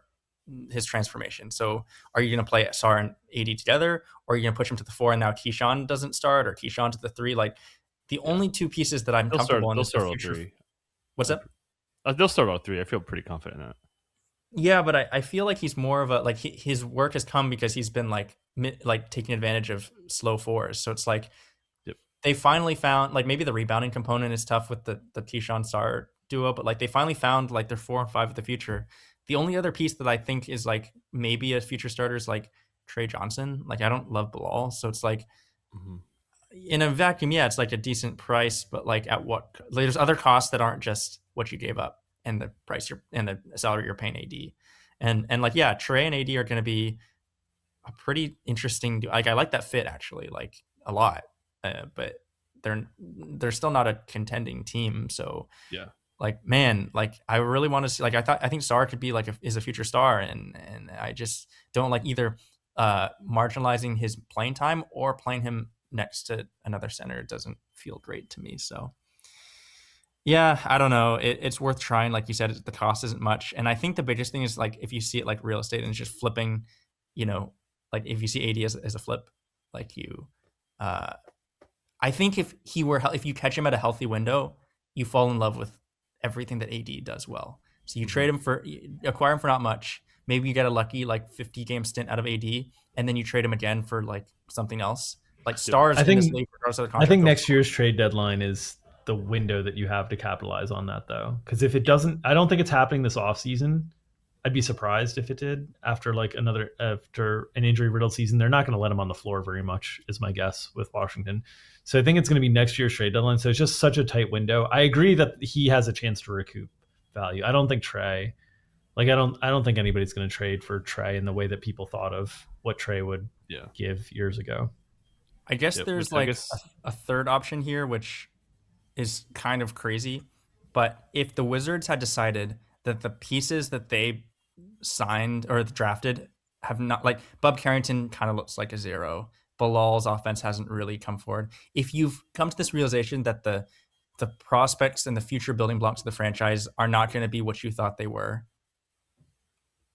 his transformation. So are you going to play Sarr and AD together, or are you going to push him to the 4 and now Keyshawn doesn't start, or Keyshawn to the 3? Like the only 2 pieces that I'm comfortable in is the future. 3. What's that? They'll start all 3. I feel pretty confident in that. Yeah, but I feel like he's more of a like his work has come because he's been like taking advantage of slow 4s. So it's like they finally found like maybe the rebounding component is tough with the Keyshawn Sarr duo, but like they finally found like their 4 and 5 of the future. The only other piece that I think is like maybe a future starter is like Trey Johnson. Like I don't love Bilal, so it's like in a vacuum, yeah, it's like a decent price, but like at what? Like, there's other costs that aren't just what you gave up and the price and the salary you're paying AD, and like yeah, Trey and AD are going to be a pretty interesting. Like I like that fit actually, like a lot, but they're still not a contending team. So yeah, like man, like I really want to see. Like I think Sarr could be like is a future star, and I just don't like either marginalizing his playing time or playing him next to another center. It doesn't feel great to me. So yeah, I don't know. It's worth trying. Like you said, the cost isn't much. And I think the biggest thing is like if you see it like real estate and it's just flipping, like if you see AD as a flip, like I think if you catch him at a healthy window, you fall in love with everything that AD does well. So you acquire him for not much. Maybe you get a lucky like 50 game stint out of AD, and then you trade him again for like something else. Like stars in this league, regardless of the contract. I think next year's trade deadline is the window that you have to capitalize on that, though. Because if it doesn't, I don't think it's happening this offseason. I'd be surprised if it did after an injury riddled season. They're not going to let him on the floor very much, is my guess with Washington. So I think it's going to be next year's trade deadline. So it's just such a tight window. I agree that he has a chance to recoup value. I don't think Trey, I don't think anybody's going to trade for Trey in the way that people thought of what Trey would give years ago. I guess there's a third option here, which is kind of crazy. But if the Wizards had decided that the pieces that they signed or drafted have not, like, Bub Carrington kind of looks like a zero. Bilal's offense hasn't really come forward. If you've come to this realization that the prospects and the future building blocks of the franchise are not going to be what you thought they were,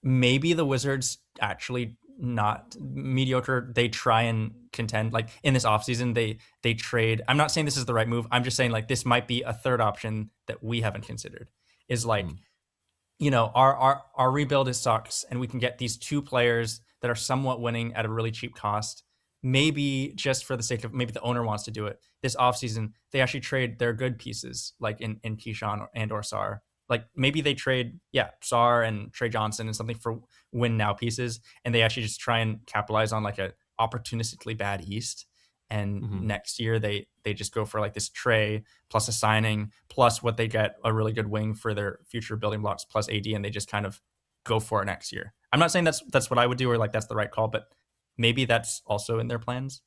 maybe the Wizards actually not mediocre. They try and contend. Like in this offseason, they trade. I'm not saying this is the right move. I'm just saying like this might be a third option that we haven't considered. Is like, our rebuild is sucks, and we can get these two players that are somewhat winning at a really cheap cost. Maybe just for the sake of, maybe the owner wants to do it this offseason, they actually trade their good pieces, like in Keyshawn and or Sar. Like maybe they trade, Sar and Trey Johnson and something for win now pieces, and they actually just try and capitalize on like a opportunistically bad East. And next year they just go for like this Trey plus a signing plus what they get, a really good wing for their future building blocks plus AD, and they just kind of go for it next year. I'm not saying that's what I would do or like that's the right call, but maybe that's also in their plans.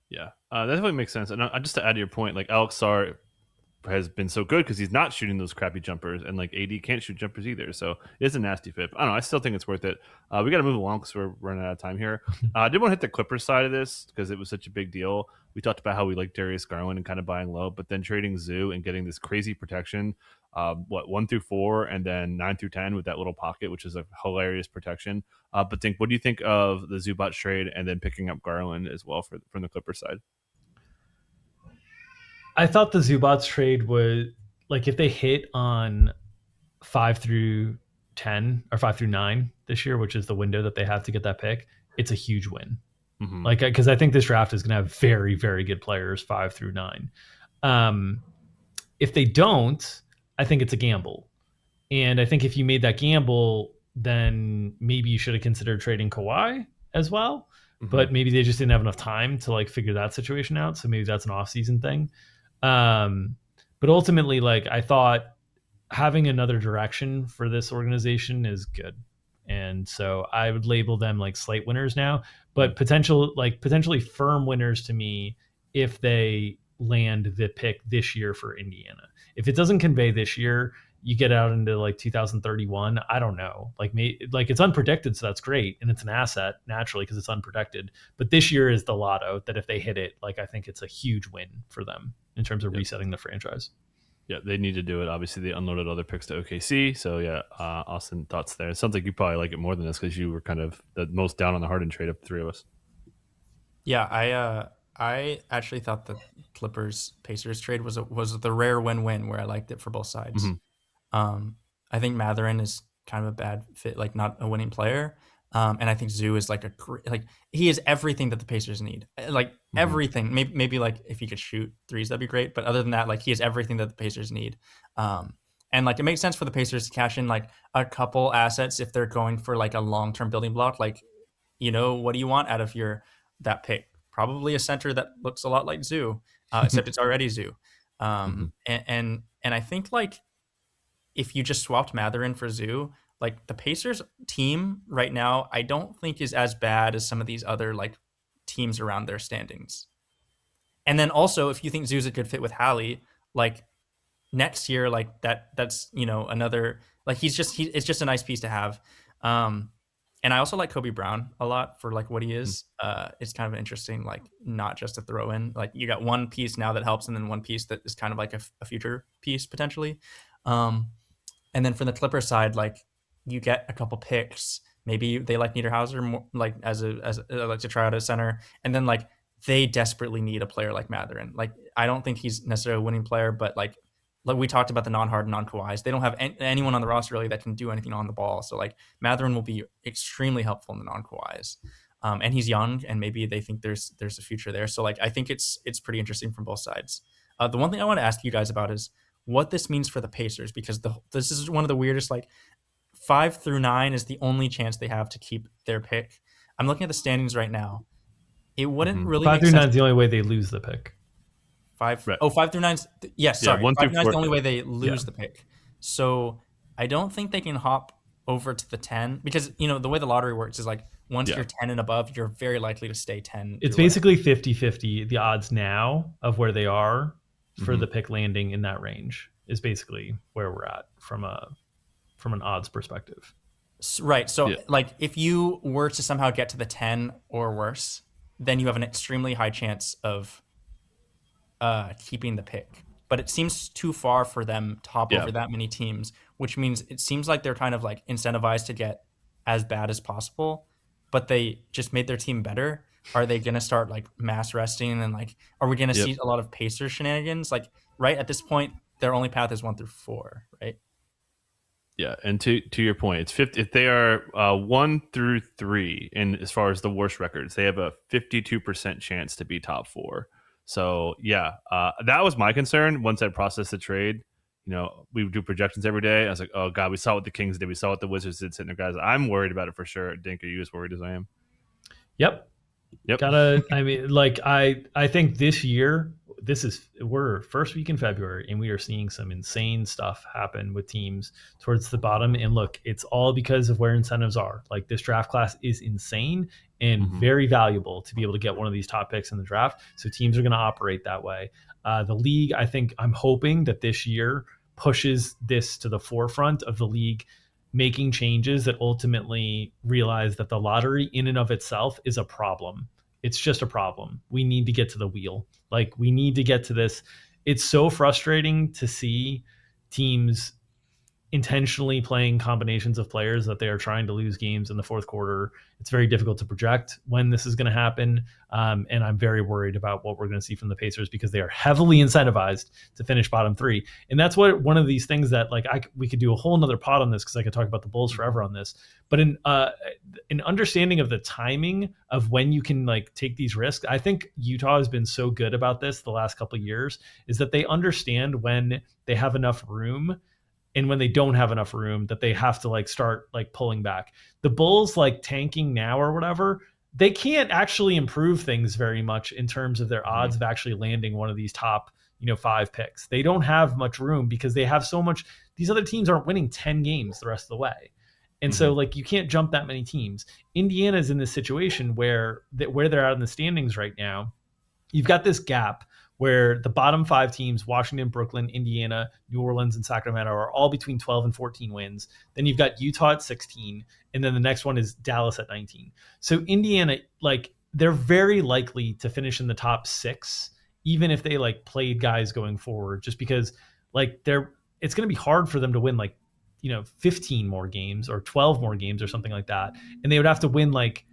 Yeah, that definitely makes sense. And just to add to your point, like Alex Sar has been so good because he's not shooting those crappy jumpers, and like AD can't shoot jumpers either. So it's a nasty fit. I don't know. I still think it's worth it. We got to move along because we're running out of time here. I did want to hit the Clippers side of this because it was such a big deal. We talked about how we like Darius Garland and kind of buying low, but then trading Zoo and getting this crazy protection. 1 through 4 and then 9 through 10 with that little pocket, which is a hilarious protection. But what do you think of the Zubac trade and then picking up Garland as well from the Clippers side? I thought the Zubats trade was like if they hit on 5 through 10 or 5 through 9 this year, which is the window that they have to get that pick, it's a huge win. Like, because I think this draft is going to have very, very good players 5 through 9. If they don't, I think it's a gamble. And I think if you made that gamble, then maybe you should have considered trading Kawhi as well. But maybe they just didn't have enough time to like figure that situation out. So maybe that's an off-season thing. But ultimately, like I thought having another direction for this organization is good. And so I would label them like slight winners now, but potentially firm winners to me if they land the pick this year for Indiana. If it doesn't convey this year, you get out into like 2031. I don't know. Like it's unprotected, so that's great, and it's an asset naturally because it's unprotected. But this year is the lotto that if they hit it, like I think it's a huge win for them in terms of resetting the franchise. Yeah, they need to do it. Obviously, they unloaded other picks to OKC. So yeah, Austin, thoughts there. It sounds like you probably like it more than this because you were kind of the most down on the Harden trade of the three of us. Yeah, I actually thought the Clippers Pacers trade was the rare win-win where I liked it for both sides. I think Mathurin is kind of a bad fit, like not a winning player. And I think Zoo is like he is everything that the Pacers need, like everything. Maybe like if he could shoot threes, that'd be great. But other than that, like he is everything that the Pacers need. And like it makes sense for the Pacers to cash in like a couple assets if they're going for like a long-term building block. Like, what do you want out of that pick? Probably a center that looks a lot like Zoo, except it's already Zoo. And I think like if you just swapped Mathurin for Zoo, like the Pacers team right now, I don't think is as bad as some of these other like teams around their standings. And then also, if you think Zoo's a good fit with Hallie, like next year, like that's another like it's just a nice piece to have. And I also like Kobe Brown a lot for like what he is. It's kind of interesting, like not just a throw in. Like you got one piece now that helps, and then one piece that is kind of like a future piece potentially. And then from the Clippers side, like you get a couple picks. Maybe they like Niederhauser more, like as like to try out as center, and then like they desperately need a player like Mathurin. Like I don't think he's necessarily a winning player, but like we talked about the non-Harden, non-Kawhis. They don't have anyone on the roster really that can do anything on the ball. So like Mathurin will be extremely helpful in the non-Kawhis. And he's young, and maybe they think there's a future there. So like I think it's pretty interesting from both sides. The one thing I want to ask you guys about is what this means for the Pacers, because this is one of the weirdest, like 5 through 9 is the only chance they have to keep their pick. I'm looking at the standings right now. It wouldn't really 5 make through sense. 9 is the only way they lose the pick. 5 right. 5 through 9. Yes, sorry. 1 5 through through 9 is 4. the only way they lose the pick. So I don't think they can hop over to the 10 because the way the lottery works is like once you're 10 and above, you're very likely to stay 10. It's basically 50-50. The odds now of where they are for the pick landing in that range is basically where we're at from an odds perspective. Right. So Yeah. like if you were to somehow get to the 10 or worse, then you have an extremely high chance of keeping the pick. But it seems too far for them to hop Yeah. over that many teams, which means it seems like they're kind of like incentivized to get as bad as possible, but they just made their team better. Are they going to start like mass resting and like, are we going to Yep. see a lot of Pacer shenanigans? Like, right at this point, their only path is 1 through 4, right? Yeah, and to your point, it's 50. If they are 1 through 3, and as far as the worst records, they have a 52% chance to be top 4. So yeah, that was my concern. Once I processed the trade, we would do projections every day. I was like, oh god, we saw what the Kings did, we saw what the Wizards did, sitting there, guys. I'm worried about it for sure. Dink, are you as worried as I am? Yep. Yep. I mean, like I think this year, we're first week in February, and we are seeing some insane stuff happen with teams towards the bottom. And look, it's all because of where incentives are. Like, this draft class is insane and Mm-hmm. very valuable to be able to get one of these top picks in the draft. So teams are going to operate that way. The league, I'm hoping that this year pushes this to the forefront of the league, making changes that ultimately realize that the lottery in and of itself is a problem. It's just a problem. We need to get to the wheel. Like, we need to get to this. It's so frustrating to see teams intentionally playing combinations of players that they are trying to lose games in the fourth quarter. It's very difficult to project when this is going to happen. And I'm very worried about what we're going to see from the Pacers, because they are heavily incentivized to finish bottom 3. And that's what one of these things that, like, we could do a whole nother pod on this, because I could talk about the Bulls forever on this. But in an understanding of the timing of when you can like take these risks, I think Utah has been so good about this the last couple of years, is that they understand when they have enough room and when they don't have enough room, that they have to like start like pulling back. The Bulls, like, tanking now or whatever, they can't actually improve things very much in terms of their Mm-hmm. odds of actually landing one of these top 5 picks. They don't have much room because they have so much. These other teams aren't winning 10 games the rest of the way. And Mm-hmm. so, like, you can't jump that many teams. Indiana's in this situation where they're out in the standings right now. You've got this gap where the bottom 5 teams, Washington, Brooklyn, Indiana, New Orleans, and Sacramento, are all between 12 and 14 wins. Then you've got Utah at 16, and then the next one is Dallas at 19. So Indiana, like, they're very likely to finish in the top 6, even if they like played guys going forward, just because like it's going to be hard for them to win like 15 more games or 12 more games or something like that, and they would have to win like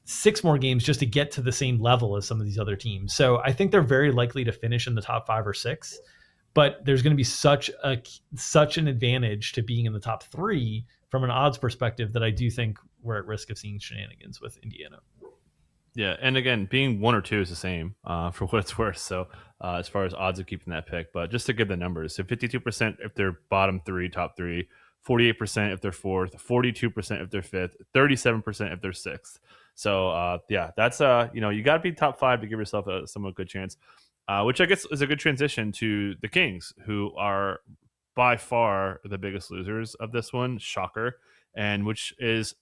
6 more games just to get to the same level as some of these other teams. So I think they're very likely to finish in the top 5 or 6, but there's going to be such an advantage to being in the top 3 from an odds perspective that I do think we're at risk of seeing shenanigans with Indiana. Yeah, and again, being 1 or 2 is the same for what it's worth. So as far as odds of keeping that pick, but just to give the numbers, so 52% if they're bottom 3, top 3, 48% if they're 4th, 42% if they're 5th, 37% if they're 6th. So yeah, that's you got to be top 5 to give yourself a somewhat good chance, which I guess is a good transition to the Kings, who are by far the biggest losers of this one. Shocker, and which is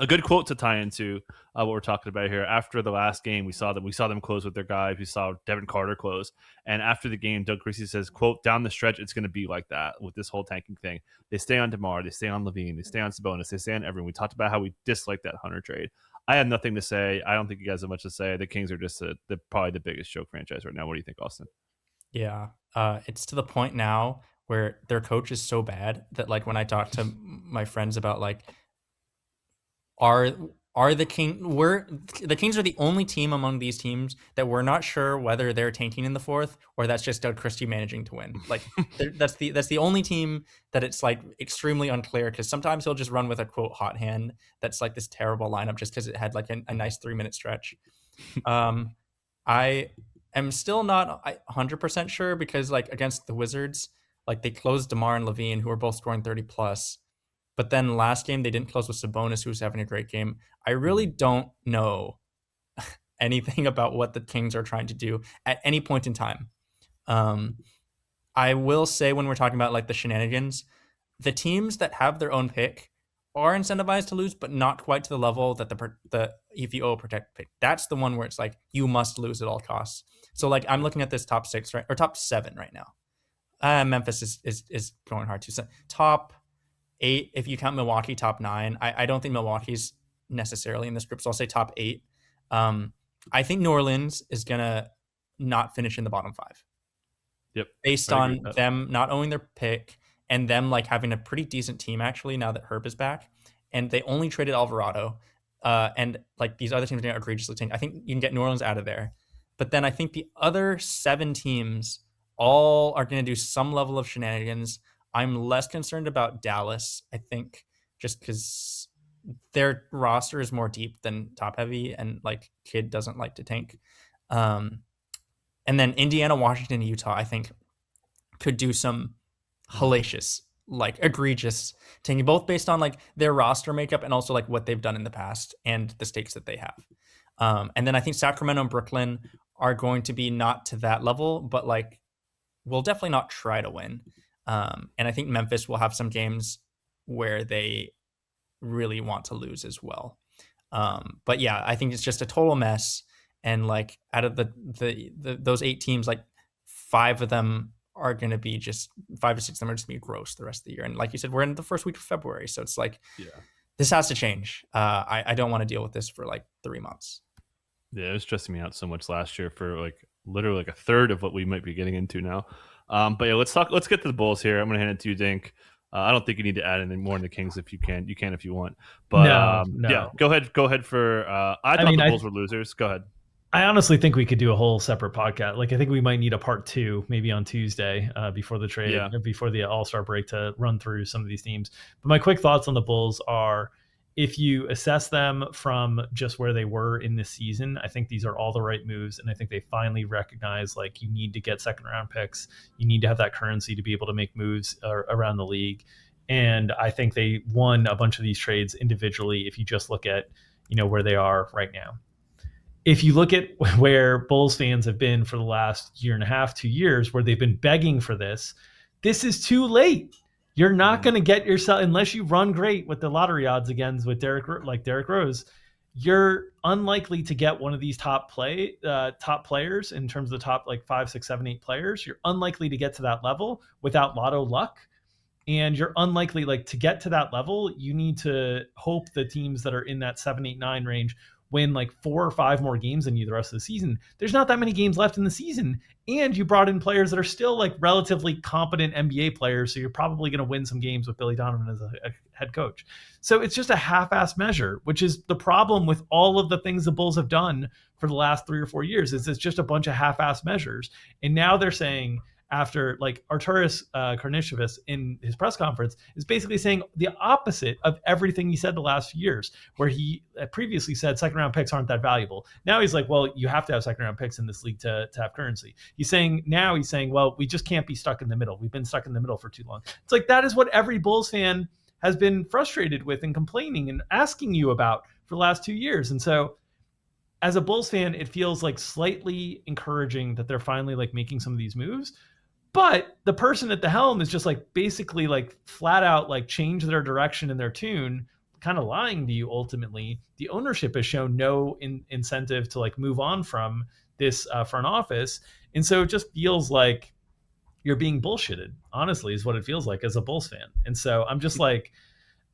a good quote to tie into what we're talking about here. After the last game, we saw them close with their guys. We saw Devin Carter close, and after the game, Doug Christie says, "quote Down the stretch, it's going to be like that with this whole tanking thing. They stay on DeMar, they stay on Levine, they stay on Sabonis, they stay on everyone." We talked about how we dislike that Hunter trade. I have nothing to say. I don't think you guys have much to say. The Kings are just probably the biggest joke franchise right now. What do you think, Austin? Yeah. It's to the point now where their coach is so bad that like when I talk to my friends about like are the Kings are the only team among these teams that we're not sure whether they're tanking in the 4th or that's just Doug Christie managing to win. Like that's the only team that it's like extremely unclear, because sometimes he'll just run with a quote hot hand that's like this terrible lineup just because it had like a nice 3-minute stretch. I am still not 100% sure, because like against the Wizards, like they closed DeMar and Levine, who are both scoring 30 plus. But then last game, they didn't close with Sabonis, who was having a great game. I really don't know anything about what the Kings are trying to do at any point in time. I will say, when we're talking about like the shenanigans, the teams that have their own pick are incentivized to lose, but not quite to the level that the EVO protect pick. That's the one where it's like you must lose at all costs. So like I'm looking at this top 6 right, or top 7 right now. Memphis is going hard too. So top 8 if you count Milwaukee top 9. I don't think Milwaukee's necessarily in this group, so I'll say top 8. I think New Orleans is going to not finish in the bottom 5. Yep. Based on them not owning their pick and them like having a pretty decent team actually now that Herb is back. And they only traded Alvarado. And like these other teams are egregiously tank. I think you can get New Orleans out of there. But then I think the other 7 teams all are going to do some level of shenanigans. I'm less concerned about Dallas, I think, just because their roster is more deep than top heavy, and like Kidd doesn't like to tank. And then Indiana, Washington, Utah, I think could do some hellacious, like egregious tanking, both based on like their roster makeup and also like what they've done in the past and the stakes that they have. And then I think Sacramento and Brooklyn are going to be not to that level, but like will definitely not try to win. And I think Memphis will have some games where they really want to lose as well. But yeah, I think it's just a total mess. And like out of the those 8 teams, like 5 of them are going to be just 5 to 6 of them are just going to be gross the rest of the year. And like you said, we're in the first week of February. So it's like, this has to change. I don't want to deal with this for like 3 months. Yeah, it was stressing me out so much last year for like literally like a third of what we might be getting into now. But yeah, let's get to the Bulls here. I'm going to hand it to you, Dink. I don't think you need to add anything more in the Kings if you can. You can if you want. But no. Yeah, go ahead for I thought the Bulls were losers. Go ahead. I honestly think we could do a whole separate podcast. Like I think we might need a part 2 maybe on Tuesday before the trade, before the All-Star break to run through some of these teams. But my quick thoughts on the Bulls are, if you assess them from just where they were in this season, I think these are all the right moves. And I think they finally recognize like you need to get second round picks. You need to have that currency to be able to make moves around the league. And I think they won a bunch of these trades individually if you just look at, where they are right now. If you look at where Bulls fans have been for the last year and a half, 2 years, where they've been begging for this is too late. You're not going to get yourself, unless you run great with the lottery odds again with Derrick Rose, you're unlikely to get one of these top players in terms of the top like 5, 6, 7, 8 players. You're unlikely to get to that level without lotto luck. And you're unlikely like to get to that level. You need to hope the teams that are in that 7, 8, 9 range win like 4 or 5 more games than you the rest of the season. There's not that many games left in the season. And you brought in players that are still like relatively competent NBA players. So you're probably going to win some games with Billy Donovan as a head coach. So it's just a half-ass measure, which is the problem with all of the things the Bulls have done for the last 3 or 4 years, is it's just a bunch of half-ass measures. And now they're saying, after like Arturas Karnisovas in his press conference is basically saying the opposite of everything he said the last few years, where he previously said second round picks aren't that valuable. Now he's like, well, you have to have second round picks in this league to have currency. He's saying, well, we just can't be stuck in the middle. We've been stuck in the middle for too long. It's like, that is what every Bulls fan has been frustrated with and complaining and asking you about for the last 2 years. And so as a Bulls fan, it feels like slightly encouraging that they're finally like making some of these moves. But the person at the helm is just like basically like flat out like change their direction and their tune, kind of lying to you. Ultimately, the ownership has shown no incentive to like move on from this front office. And so it just feels like you're being bullshitted, honestly, is what it feels like as a Bulls fan. And so I'm just like,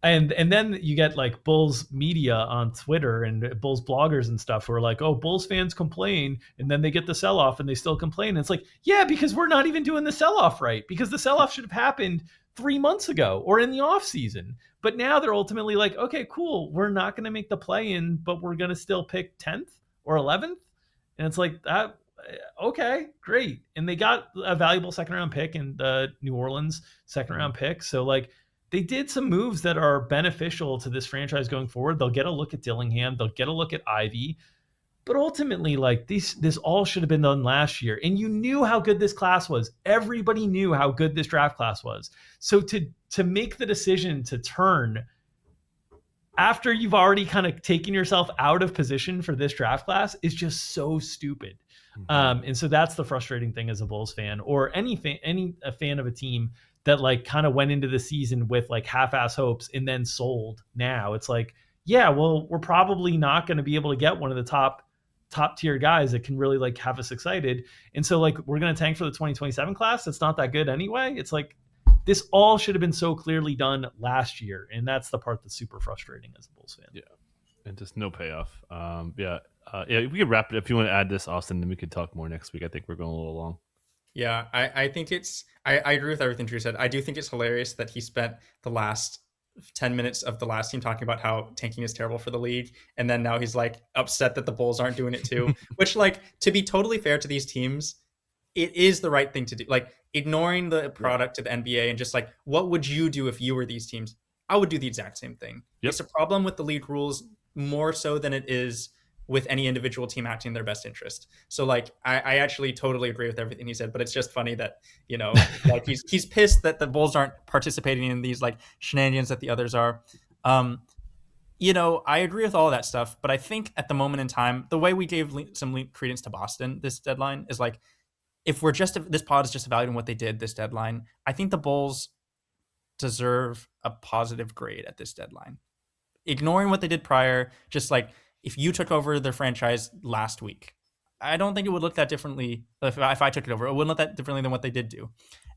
and then you get like Bulls media on Twitter and Bulls bloggers and stuff who are like, oh, Bulls fans complain, and then they get the sell-off and they still complain. And it's like, yeah, because we're not even doing the sell-off right, because the sell-off should have happened 3 months ago or in the off season. But now they're ultimately like, okay, cool, we're not going to make the play-in, but we're going to still pick 10th or 11th. And it's like, that, okay, great. And they got a valuable second-round pick in the New Orleans second-round pick. So like, they did some moves that are beneficial to this franchise going forward. They'll get a look at Dillingham. They'll get a look at Ivy. But ultimately, like this all should have been done last year. And you knew how good this class was. Everybody knew how good this draft class was. So to make the decision to turn after you've already kind of taken yourself out of position for this draft class is just so stupid. And so that's the frustrating thing as a Bulls fan, or any fan of a team that like kind of went into the season with like half-ass hopes and then sold. Now it's like, yeah, well, we're probably not going to be able to get one of the top tier guys that can really like have us excited. And so like, we're going to tank for the 2027 class. It's not that good anyway. It's like, this all should have been so clearly done last year, and that's the part that's super frustrating as a Bulls fan. Yeah, and just no payoff. Yeah, we could wrap it. If you want to add this, Austin, then we could talk more next week. I think we're going a little long. Yeah, I think I agree with everything Drew said. I do think it's hilarious that he spent the last 10 minutes of the last team talking about how tanking is terrible for the league, and then now he's like upset that the Bulls aren't doing it too. Which, like, to be totally fair to these teams, it is the right thing to do. Like, ignoring the product of the NBA and just like, what would you do if you were these teams? I would do the exact same thing. Yep. It's a problem with the league rules more so than it is with any individual team acting in their best interest. So like, I actually totally agree with everything he said, but it's just funny that, you know, like he's pissed that the Bulls aren't participating in these like shenanigans that the others are. You know, I agree with all of that stuff, but I think at the moment in time, the way we gave some credence to Boston this deadline is like, if this pod is just evaluating what they did this deadline, I think the Bulls deserve a positive grade at this deadline. Ignoring what they did prior, just like if you took over their franchise last week, I don't think it would look that differently. If I took it over, it wouldn't look that differently than what they did do.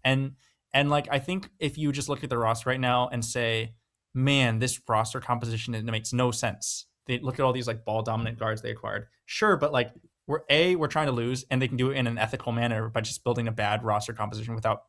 And like, I think if you just look at the roster right now and say, man, this roster composition, it makes no sense. They look at all these like ball dominant guards they acquired. Sure, but like we're trying to lose, and they can do it in an ethical manner by just building a bad roster composition without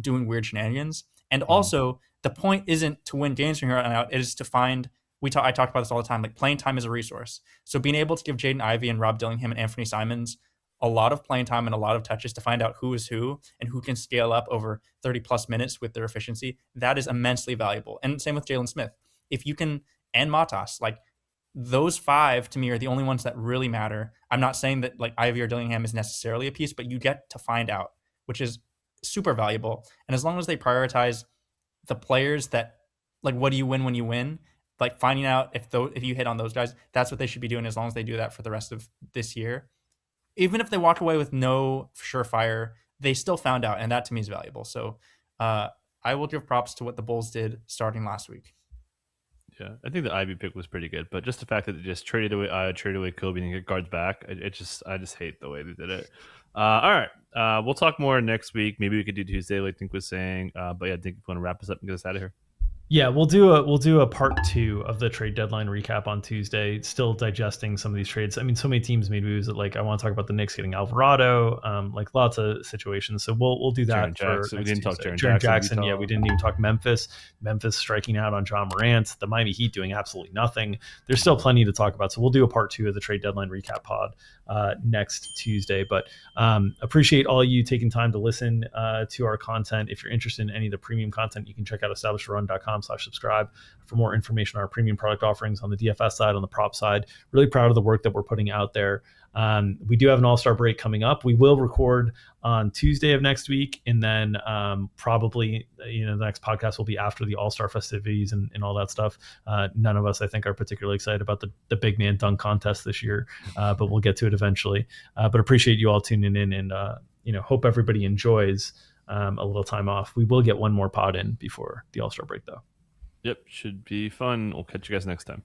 doing weird shenanigans. And also, the point isn't to win games from here on out. It is to find. I talked about this all the time. Like, playing time is a resource. So being able to give Jaden Ivey and Rob Dillingham and Anthony Simons a lot of playing time and a lot of touches to find out who is who and who can scale up over 30 plus minutes with their efficiency, that is immensely valuable. And same with Jalen Smith. If you can, and Matas, like, those five to me are the only ones that really matter. I'm not saying that like Ivy or Dillingham is necessarily a piece, but you get to find out, which is super valuable. And as long as they prioritize the players that, like, what do you win when you win? Like, finding out if you hit on those guys, that's what they should be doing, as long as they do that for the rest of this year. Even if they walk away with no surefire, they still found out, and that to me is valuable. So I will give props to what the Bulls did starting last week. Yeah, I think the Ivy pick was pretty good, but just the fact that they just traded away Kobe and get guards back, I just hate the way they did it. All right, we'll talk more next week. Maybe we could do Tuesday, like Dink was saying. But yeah, Dink, want to wrap us up and get us out of here? Yeah, we'll do a part 2 of the trade deadline recap on Tuesday. Still digesting some of these trades. I mean, so many teams made moves that, like, I want to talk about the Knicks getting Alvarado, like lots of situations. So we'll do that for we didn't talk Jaren Jackson. Yeah, we didn't even talk Memphis. Memphis striking out on John Morant. The Miami Heat doing absolutely nothing. There's still plenty to talk about. So we'll do a part 2 of the trade deadline recap pod next Tuesday. But appreciate all you taking time to listen to our content. If you're interested in any of the premium content, you can check out establishedrun.com/subscribe for more information on our premium product offerings on the DFS side, on the prop side. Really proud of the work that we're putting out there. We do have an all-star break coming up. We will record on Tuesday of next week, and then probably the next podcast will be after the all-star festivities and all that stuff. None of us, I think, are particularly excited about the big man dunk contest this year, but we'll get to it eventually. But appreciate you all tuning in, and hope everybody enjoys a little time off. We will get one more pod in before the all-star break, though. Yep, should be fun. We'll catch you guys next time.